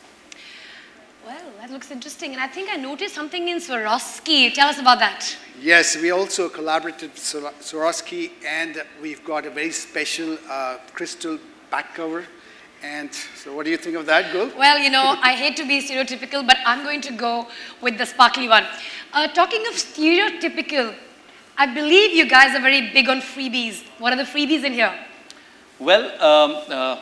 Well, that looks interesting. And I think I noticed something in Swarovski. Tell us about that. Yes, we also collaborated with Swarovski, and we've got a very special crystal back cover. And so what do you think of that, Gul? Well, I hate to be stereotypical, but I'm going to go with the sparkly one. Talking of stereotypical, I believe you guys are very big on freebies. What are the freebies in here? Well,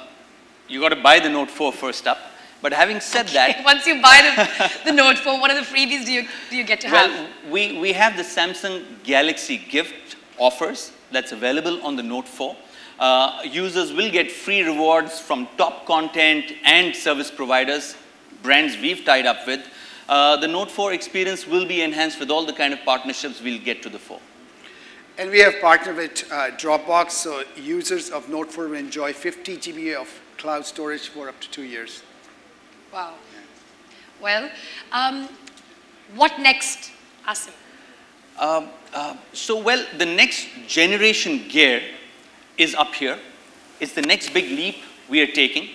you got to buy the Note 4 first up. But having said that, once you buy the Note 4, what are the freebies do you get to have? Well, we have the Samsung Galaxy gift offers that's available on the Note 4. Users will get free rewards from top content and service providers, brands we've tied up with. The Note 4 experience will be enhanced with all the kind of partnerships we'll get to the 4. And we have partnered with Dropbox, so users of Note 4 will enjoy 50 GB of cloud storage for up to 2 years. Wow. Well, what next, Asim? Well, the next generation Gear is up here. It's the next big leap we are taking.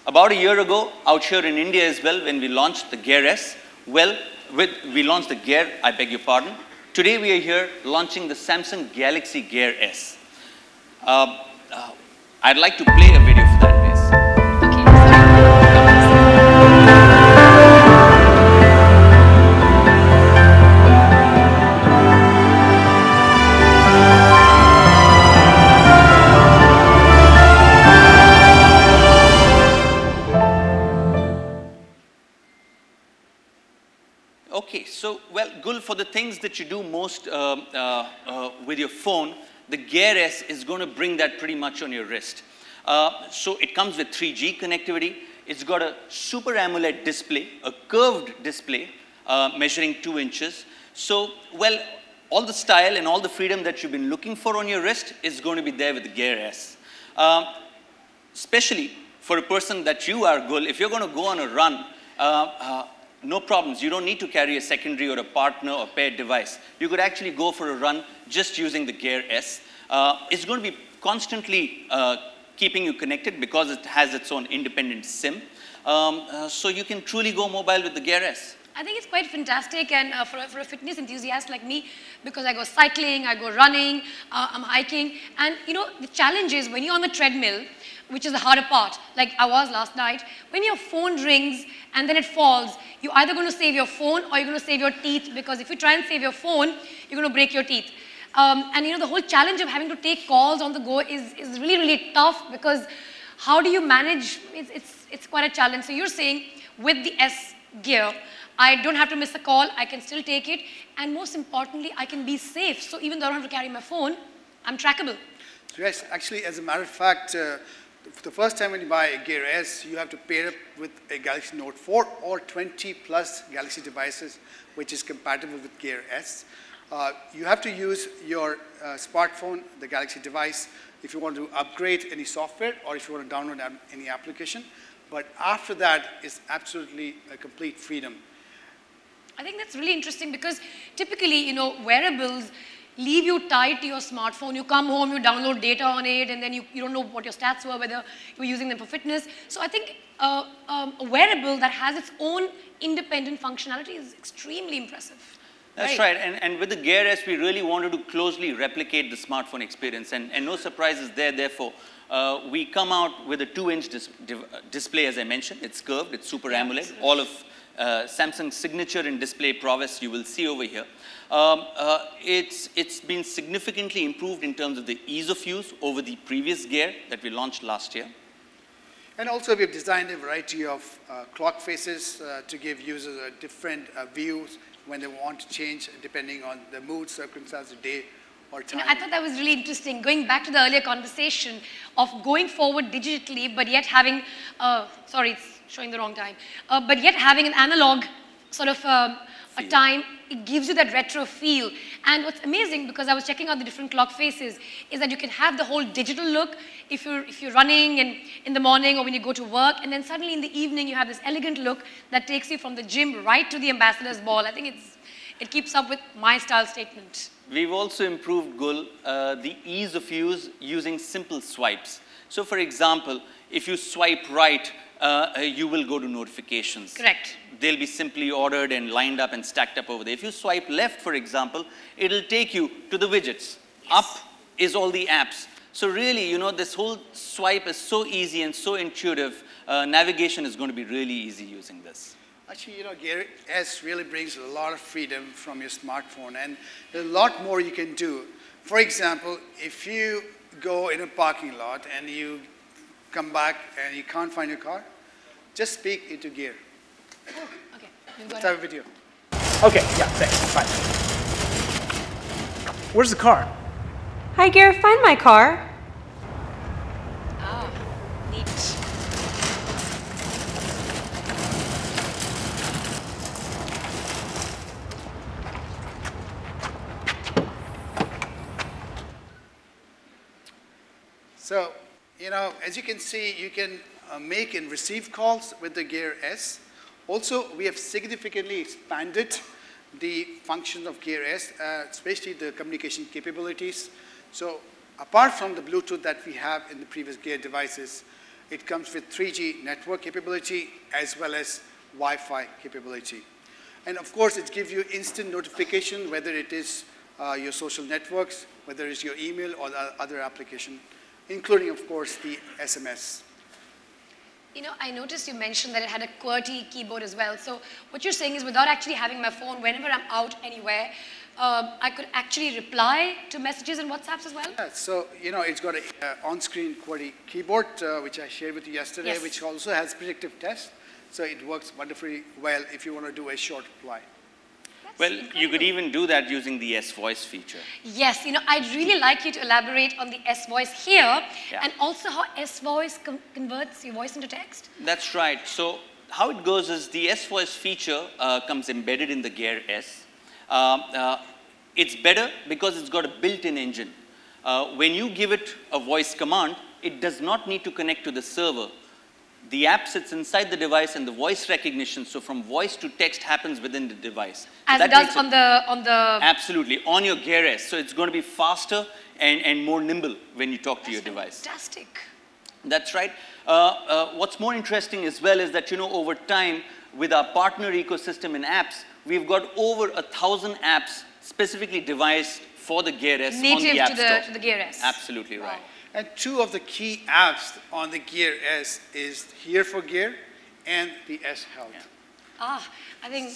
About a year ago, out here in India as well, when we launched the Gear S, we launched the Gear, I beg your pardon. Today we are here launching the Samsung Galaxy Gear S. I'd like to play a video for that, please. Okay, so, well, Gul, for the things that you do most with your phone, the Gear S is going to bring that pretty much on your wrist. So it comes with 3G connectivity. It's got a Super AMOLED display, a curved display measuring 2 inches. So, well, all the style and all the freedom that you've been looking for on your wrist is going to be there with the Gear S. Especially for a person that you are, Gul, if you're going to go on a run, no problems. You don't need to carry a secondary or a partner or paired device. You could actually go for a run just using the Gear S. It's going to be constantly keeping you connected because it has its own independent SIM. So you can truly go mobile with the Gear S. I think it's quite fantastic, and for a fitness enthusiast like me, because I go cycling, I go running, I'm hiking, and you know, the challenge is when you're on the treadmill, which is the harder part, like I was last night, when your phone rings and then it falls, you're either going to save your phone or you're going to save your teeth, because if you try and save your phone, you're going to break your teeth. And you know, the whole challenge of having to take calls on the go is really, really tough, because how do you manage? It's quite a challenge. So you're saying with the S Gear, I don't have to miss a call, I can still take it, and most importantly, I can be safe. So even though I don't have to carry my phone, I'm trackable. So yes, actually, as a matter of fact, the first time when you buy a Gear S, you have to pair up with a Galaxy Note 4 or 20 plus Galaxy devices, which is compatible with Gear S. You have to use your smartphone, the Galaxy device, if you want to upgrade any software or if you want to download any application. But after that, it's absolutely a complete freedom. I think that's really interesting, because typically, you know, wearables leave you tied to your smartphone. You come home, you download data on it, and then you don't know what your stats were, whether you were using them for fitness. So I think a wearable that has its own independent functionality is extremely impressive. That's right. And with the Gear S, we really wanted to closely replicate the smartphone experience, and no surprises there. Therefore, we come out with a 2-inch display, as I mentioned. It's curved, it's Super AMOLED, absolutely. All of Samsung's signature in display prowess you will see over here. It's been significantly improved in terms of the ease of use over the previous Gear that we launched last year. And also we've designed a variety of clock faces to give users a different views when they want to change depending on the mood, circumstance, the day, or time. You know, I thought that was really interesting, going back to the earlier conversation of going forward digitally, but yet having, sorry, it's showing the wrong time, but yet having an analog sort of a time. It gives you that retro feel. And what's amazing, because I was checking out the different clock faces, is that you can have the whole digital look if you're running and in the morning or when you go to work, and then suddenly in the evening you have this elegant look that takes you from the gym right to the ambassador's ball. I think it keeps up with my style statement. We've also improved, Gul, the ease of use using simple swipes. So for example, if you swipe right, you will go to notifications. Correct. They'll be simply ordered and lined up and stacked up over there. If you swipe left, for example, it'll take you to the widgets. Yes. Up is all the apps. So really, you know, this whole swipe is so easy and so intuitive. Navigation is going to be really easy using this. Actually, you know, Gear S really brings a lot of freedom from your smartphone, and there's a lot more you can do. For example, if you go in a parking lot and you come back and you can't find your car, just speak into Gear. Oh, okay. Let's have a video. Okay, yeah, thanks. Fine. Where's the car? Hi, Gear, find my car. Ah, neat. So, you know, as you can see, you can make and receive calls with the Gear S. Also, we have significantly expanded the functions of Gear S, especially the communication capabilities. So, apart from the Bluetooth that we have in the previous Gear devices, it comes with 3G network capability as well as Wi-Fi capability. And of course, it gives you instant notification, whether it is your social networks, whether it's your email or other application, including, of course, the SMS. You know, I noticed you mentioned that it had a QWERTY keyboard as well. So what you're saying is, without actually having my phone, whenever I'm out anywhere, I could actually reply to messages and WhatsApps as well? Yeah, so, you know, it's got an on-screen QWERTY keyboard, which I shared with you yesterday, yes. which also has predictive tests. So it works wonderfully well if you want to do a short reply. Well, you could even do that using the S-Voice feature. Yes, you know, I'd really like you to elaborate on the S-Voice here, yeah. and also how S-Voice converts your voice into text. That's right. So how it goes is the S-Voice feature comes embedded in the Gear S. It's better because it's got a built-in engine. When you give it a voice command, it does not need to connect to the server. The app sits inside the device, and the voice recognition, so from voice to text, happens within the device. As it does on the... Absolutely, on your Gear S. So it's going to be faster and more nimble when you talk to your device. Fantastic. That's right. What's more interesting as well is that, over time, with our partner ecosystem in apps, we've got over 1,000 apps specifically devised for the Gear S on the App Store. Native to the Gear S. Absolutely right. Wow. And two of the key apps on the Gear S is Here for Gear and the S Health. Yeah. I think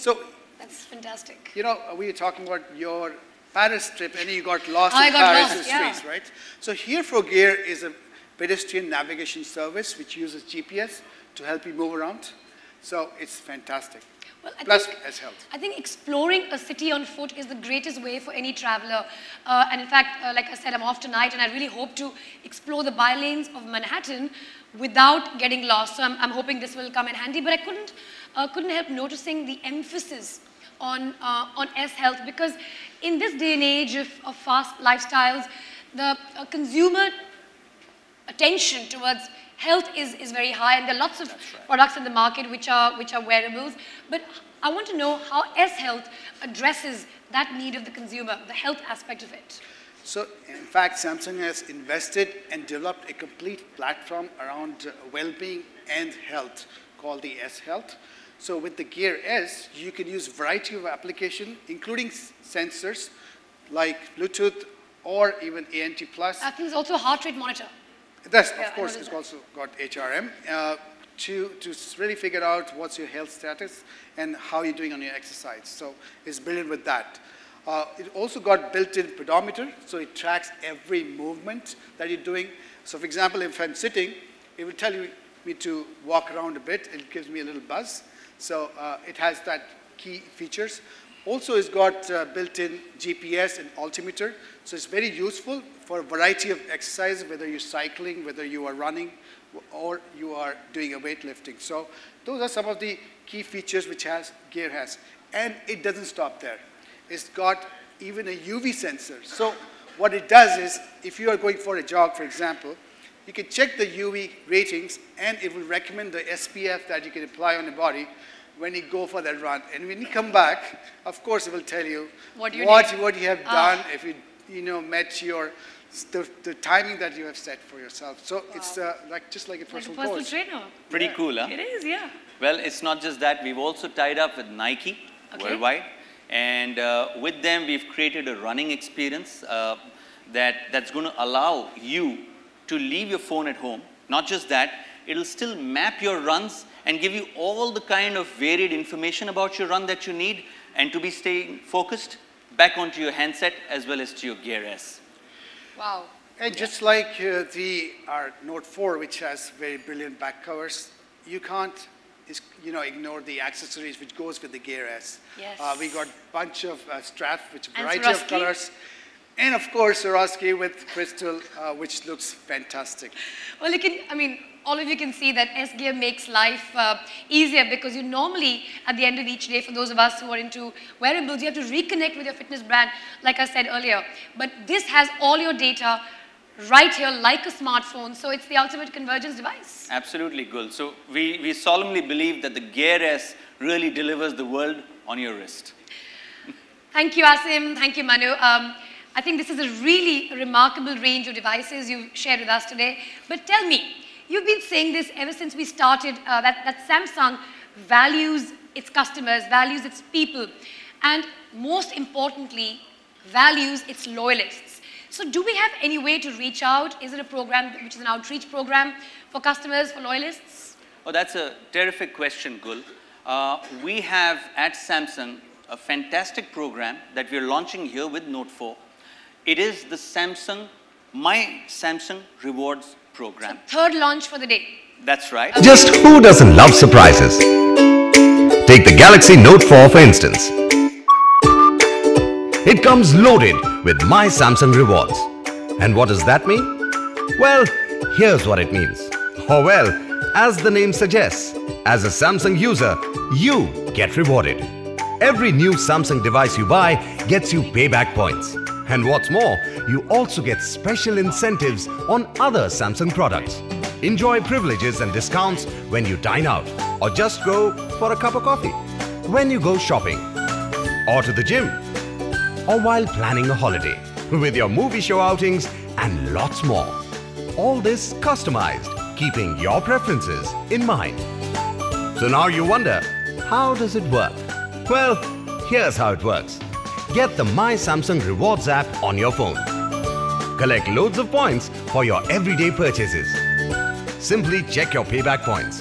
that's fantastic. We were talking about your Paris trip and you got lost I in got Paris lost, streets, right? So Here for Gear is a pedestrian navigation service which uses GPS to help you move around. So it's fantastic. Well, Plus S Health. I think exploring a city on foot is the greatest way for any traveler. And in fact, like I said, I'm off tonight and I really hope to explore the bylanes of Manhattan without getting lost. So I'm hoping this will come in handy. But I couldn't help noticing the emphasis on S Health, because in this day and age of fast lifestyles, the consumer attention towards health is very high, and there are lots of products in the market which are wearables. But I want to know how S Health addresses that need of the consumer, the health aspect of it. So, in fact, Samsung has invested and developed a complete platform around well-being and health called the S Health. So, with the Gear S, you can use a variety of applications, including sensors like Bluetooth or even ANT+. I think there's also a heart rate monitor. That's, of course, it's also got HRM to really figure out what's your health status and how you're doing on your exercise. So it's brilliant with that. It also got built-in pedometer, so it tracks every movement that you're doing. So for example, if I'm sitting, it will tell me to walk around a bit. It gives me a little buzz. So it has that key features. Also, it's got built-in GPS and altimeter. So it's very useful for a variety of exercises, whether you're cycling, whether you are running, or you are doing a weightlifting. So those are some of the key features which Gear has. And it doesn't stop there. It's got even a UV sensor. So what it does is, if you are going for a jog, for example, you can check the UV ratings, and it will recommend the SPF that you can apply on the body when you go for that run. And when you come back, of course, it will tell you what you have done, if you met the timing that you have set for yourself. So it's just like a personal coach. Like a personal trainer. Pretty cool, huh? It is, yeah. Well, it's not just that. We've also tied up with Nike worldwide. And with them, we've created a running experience that's going to allow you to leave your phone at home. Not just that, it'll still map your runs and give you all the kind of varied information about your run that you need, and to be staying focused back onto your handset as well as to your Gear S. Wow. And just like our Note 4, which has very brilliant back covers, you can't ignore the accessories which goes with the Gear S. Yes. We got a bunch of straps, which variety of colors. And of course, Swarovski with crystal, which looks fantastic. Well, all of you can see that S Gear makes life easier, because you normally, at the end of each day, for those of us who are into wearables, you have to reconnect with your fitness brand, like I said earlier. But this has all your data right here, like a smartphone. So it's the ultimate convergence device. Absolutely, Gul. So we solemnly believe that the Gear S really delivers the world on your wrist. Thank you, Asim. Thank you, Manu. I think this is a really remarkable range of devices you've shared with us today. But tell me, you've been saying this ever since we started, that Samsung values its customers, values its people, and most importantly, values its loyalists. So do we have any way to reach out? Is it a program which is an outreach program for customers, for loyalists? Oh, that's a terrific question, Gul. We have at Samsung a fantastic program that we're launching here with Note 4. It is the My Samsung Rewards program. So third launch for the day. That's right. Just who doesn't love surprises? Take the Galaxy Note 4 for instance. It comes loaded with My Samsung Rewards. And what does that mean? Well, here's what it means. Or well, as the name suggests, as a Samsung user, you get rewarded. Every new Samsung device you buy gets you payback points. And what's more, you also get special incentives on other Samsung products. Enjoy privileges and discounts when you dine out, or just go for a cup of coffee, when you go shopping, or to the gym, or while planning a holiday. with your movie show outings, and lots more. All this customized, keeping your preferences in mind. So now you wonder, how does it work? Well, here's how it works. Get the My Samsung Rewards app on your phone. Collect loads of points for your everyday purchases. Simply check your payback points.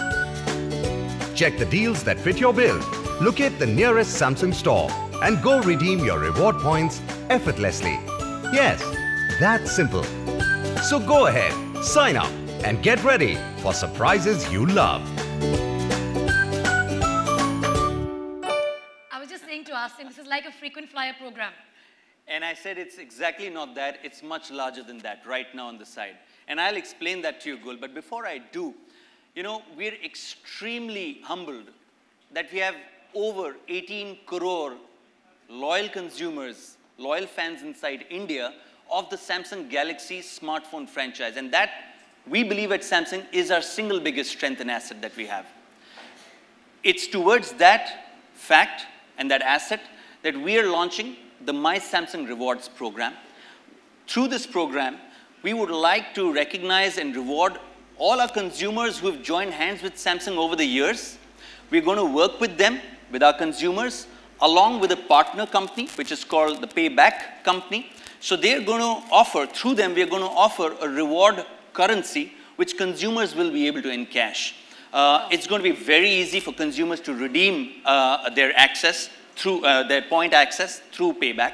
Check the deals that fit your bill. Locate the nearest Samsung store and go redeem your reward points effortlessly. Yes, that's simple. So go ahead, sign up and get ready for surprises you love. I was just saying to Asim, this is like a frequent flyer program. And I said it's exactly not that, it's much larger than that right now on the side. And I'll explain that to you, Gul. But before I do, you know, we're extremely humbled that we have over 18 crore loyal consumers, loyal fans inside India of the Samsung Galaxy smartphone franchise. And that, we believe at Samsung, is our single biggest strength and asset that we have. It's towards that fact and that asset that we are launching the My Samsung Rewards program. Through this program, we would like to recognize and reward all our consumers who have joined hands with Samsung over the years. We're going to work with them, with our consumers, along with a partner company, which is called the Payback Company. So they're going to offer, through them, we're going to offer a reward currency which consumers will be able to encash. It's going to be very easy for consumers to redeem their access through their point access through Payback.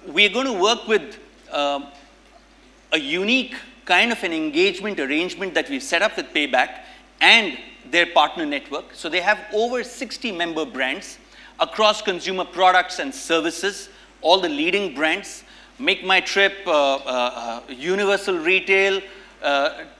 We're going to work with a unique kind of an engagement arrangement that we've set up with Payback and their partner network. So they have over 60 member brands across consumer products and services, all the leading brands, Make My Trip, Universal Retail,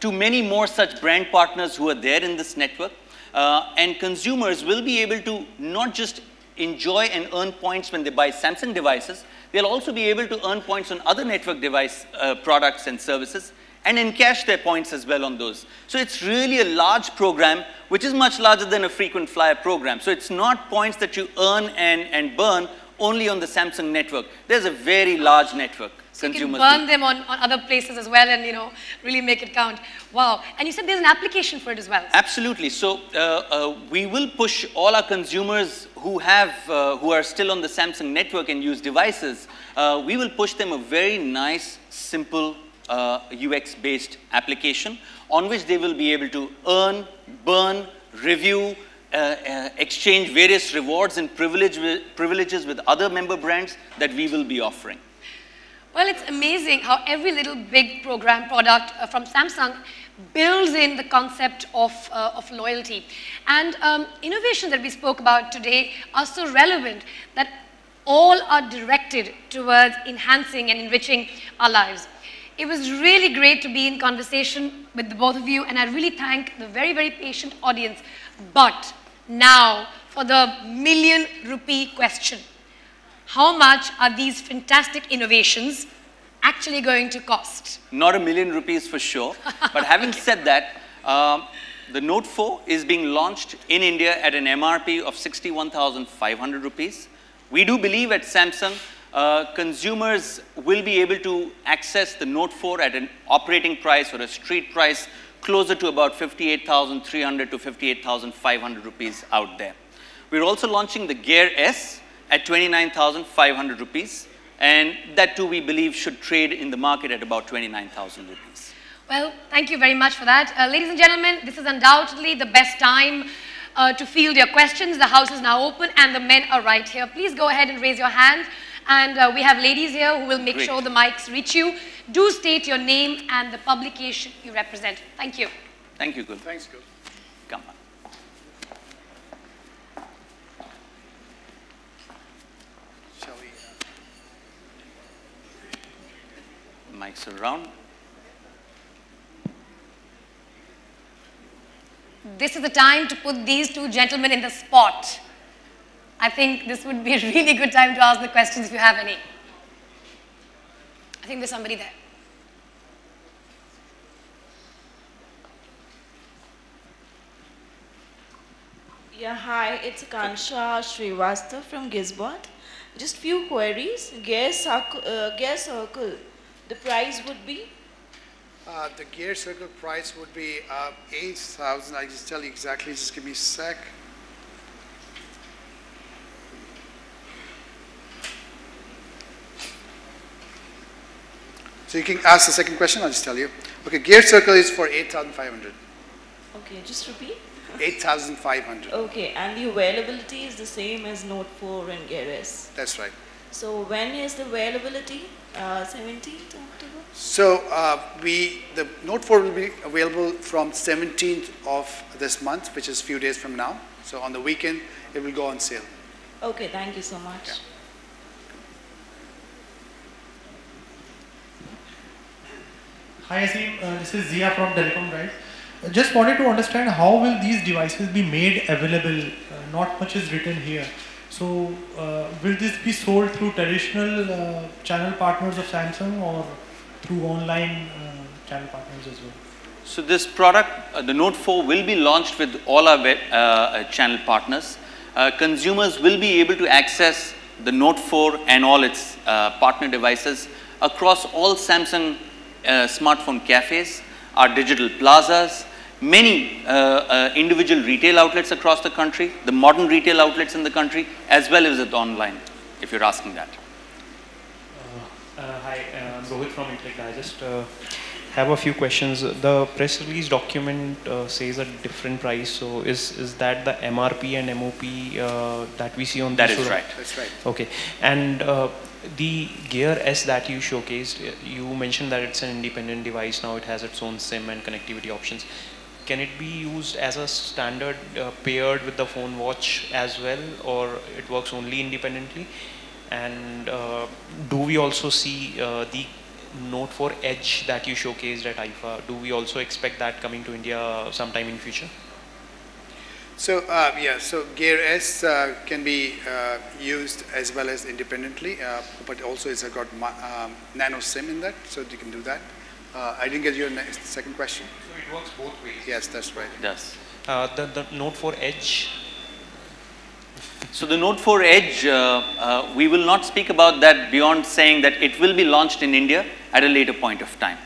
to many more such brand partners who are there in this network. And consumers will be able to not just enjoy and earn points when they buy Samsung devices, they'll also be able to earn points on other network device products and services and encash their points as well on those. So it's really a large program, which is much larger than a frequent flyer program. So it's not points that you earn and burn only on the Samsung network. There's a very large network. So you can burn them on other places as well and, you know, really make it count. Wow. And you said there's an application for it as well. Absolutely. So we will push all our consumers who are still on the Samsung network and use devices. We will push them a very nice, simple UX-based application on which they will be able to earn, burn, review, exchange various rewards and privileges with other member brands that we will be offering. Well, it's amazing how every little big program product from Samsung builds in the concept of loyalty. And innovations that we spoke about today are so relevant that all are directed towards enhancing and enriching our lives. It was really great to be in conversation with the both of you, and I really thank the very, very patient audience. But now for the million-rupee question. How much are these fantastic innovations actually going to cost? Not $1 million for sure. But having said that, the Note 4 is being launched in India at an MRP of 61,500 rupees. We do believe at Samsung, consumers will be able to access the Note 4 at an operating price or a street price closer to about 58,300 to 58,500 rupees out there. We're also launching the Gear S at 29,500 rupees, and that too we believe should trade in the market at about 29,000 rupees. Well, thank you very much for that. Ladies and gentlemen, this is undoubtedly the best time to field your questions. The house is now open and the men are right here. Please go ahead and raise your hand. And we have ladies here who will make sure the mics reach you. Do state your name and the publication you represent. Thank you. Thank you, Gul. Thanks, Gul. Come on. Shall we? Mics are around. This is the time to put these two gentlemen in the spot. I think this would be a really good time to ask the questions if you have any. I think there's somebody there. Yeah, hi, it's Kansha Srivastava from Gisbot. Just few queries. Gear circle, the price would be? The gear circle price would be 8,000. I just tell you exactly. Just give me a sec. So you can ask the second question. I'll just tell you. Okay, gear circle is for 8,500. Okay, just repeat. 8,500. Okay, and the availability is the same as Note 4 and Gear S. That's right. So when is the availability? 17th October? So the Note 4 will be available from 17th of this month, which is a few days from now. So on the weekend, it will go on sale. Okay, thank you so much. Yeah. Hi Asim, this is Zia from Telecom Guys. Just wanted to understand how will these devices be made available? Not much is written here. So will this be sold through traditional channel partners of Samsung or through online channel partners as well? So this product, the Note 4, will be launched with all our channel partners. Consumers will be able to access the Note 4 and all its partner devices across all Samsung smartphone cafes, our digital plazas, many individual retail outlets across the country, the modern retail outlets in the country, as well as online, if you're asking that. Hi, I'm Rohit from Intellect. I just have a few questions. The press release document says a different price. So is that the MRP and MOP that we see on that this? That is right. That's right. Okay. And the Gear S that you showcased, you mentioned that it's an independent device now. It has its own SIM and connectivity options. Can it be used as a standard paired with the phone watch as well, or it works only independently? And do we also see the Note 4 Edge that you showcased at IFA? Do we also expect that coming to India sometime in future? So yeah, so Gear S can be used as well as independently, but also it's got nano SIM in that, so you can do that. I didn't get your second question. So it works both ways. Yes, that's right. It does. The Note 4 Edge. So the Note 4 Edge, we will not speak about that beyond saying that it will be launched in India at a later point of time.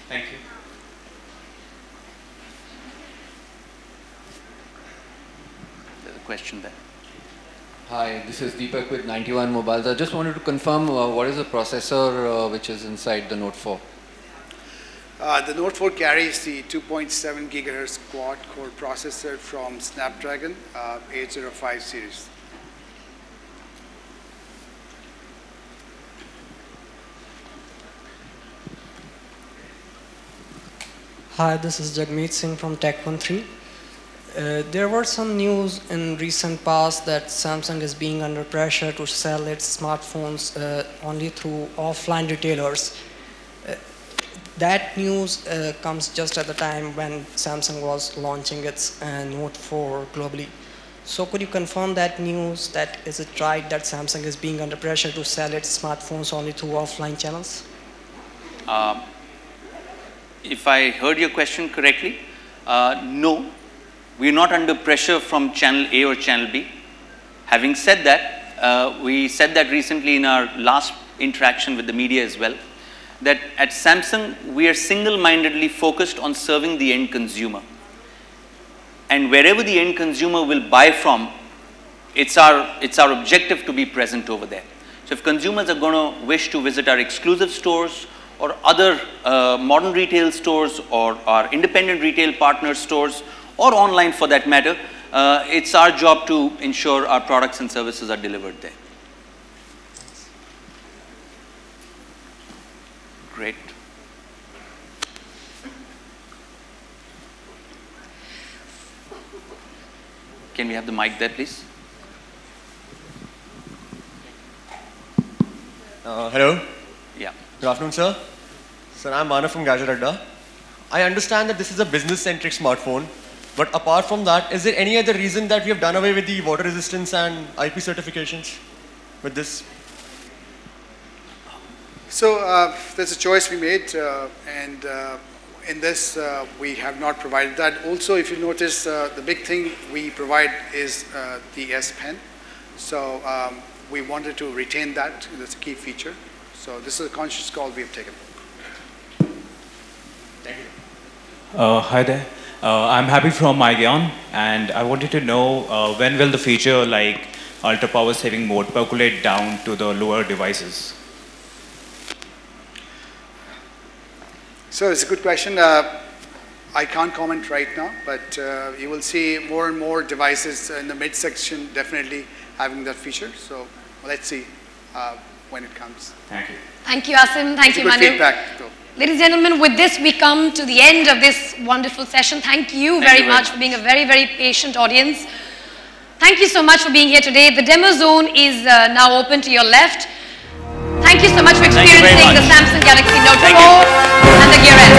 Thank you. There's a question there. Hi, this is Deepak with 91 Mobiles. I just wanted to confirm what is the processor which is inside the Note 4? The Note 4 carries the 2.7 gigahertz quad-core processor from Snapdragon 805 series. Hi, this is Jagmeet Singh from Tech13. There were some news in recent past that Samsung is being under pressure to sell its smartphones only through offline retailers. That news comes just at the time when Samsung was launching its Note 4 globally. So could you confirm that news? That is it right that Samsung is being under pressure to sell its smartphones only through offline channels? If I heard your question correctly, no, we're not under pressure from channel A or channel B. Having said that, we said that recently in our last interaction with the media as well, that at Samsung, we are single-mindedly focused on serving the end consumer. And wherever the end consumer will buy from, it's our objective to be present over there. So if consumers are going to wish to visit our exclusive stores or other modern retail stores or our independent retail partner stores or online for that matter, it's our job to ensure our products and services are delivered there. Great. Can we have the mic there, please? Hello. Yeah. Good afternoon, sir. Sir, I'm Manav from Gadget Adda. I understand that this is a business-centric smartphone, but apart from that, is there any other reason that we have done away with the water resistance and IP certifications with this? So there's a choice we made, and in this we have not provided that. Also, if you notice, the big thing we provide is the S Pen. So we wanted to retain that. That's a key feature. So this is a conscious call we have taken. Thank you. Hi there. I'm Happy from Mygyeon, and I wanted to know when will the feature like ultra power saving mode percolate down to the lower devices? So it's a good question. I can't comment right now, but you will see more and more devices in the midsection definitely having that feature. So let's see when it comes. Thank you. Thank you, Asim. Thank you, good Manu. feedback, though. Ladies and gentlemen, with this we come to the end of this wonderful session. Thank you very much for being a very, very patient audience. Thank you so much for being here today. The demo zone is now open to your left. Thank you so much for experiencing the Samsung Galaxy Note 4 and the Gear S.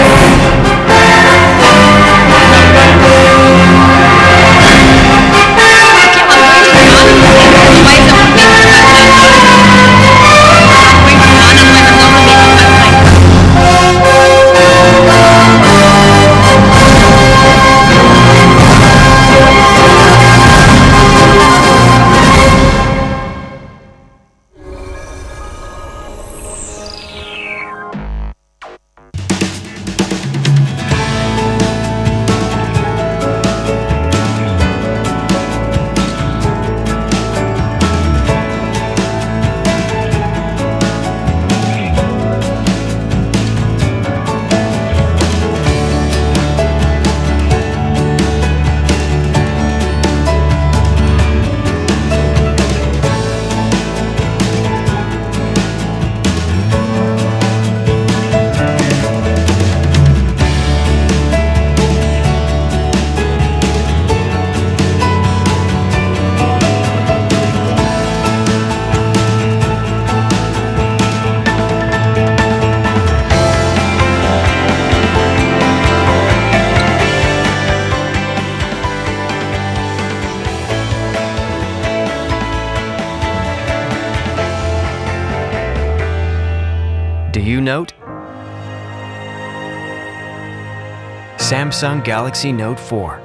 Do you note? Samsung Galaxy Note 4.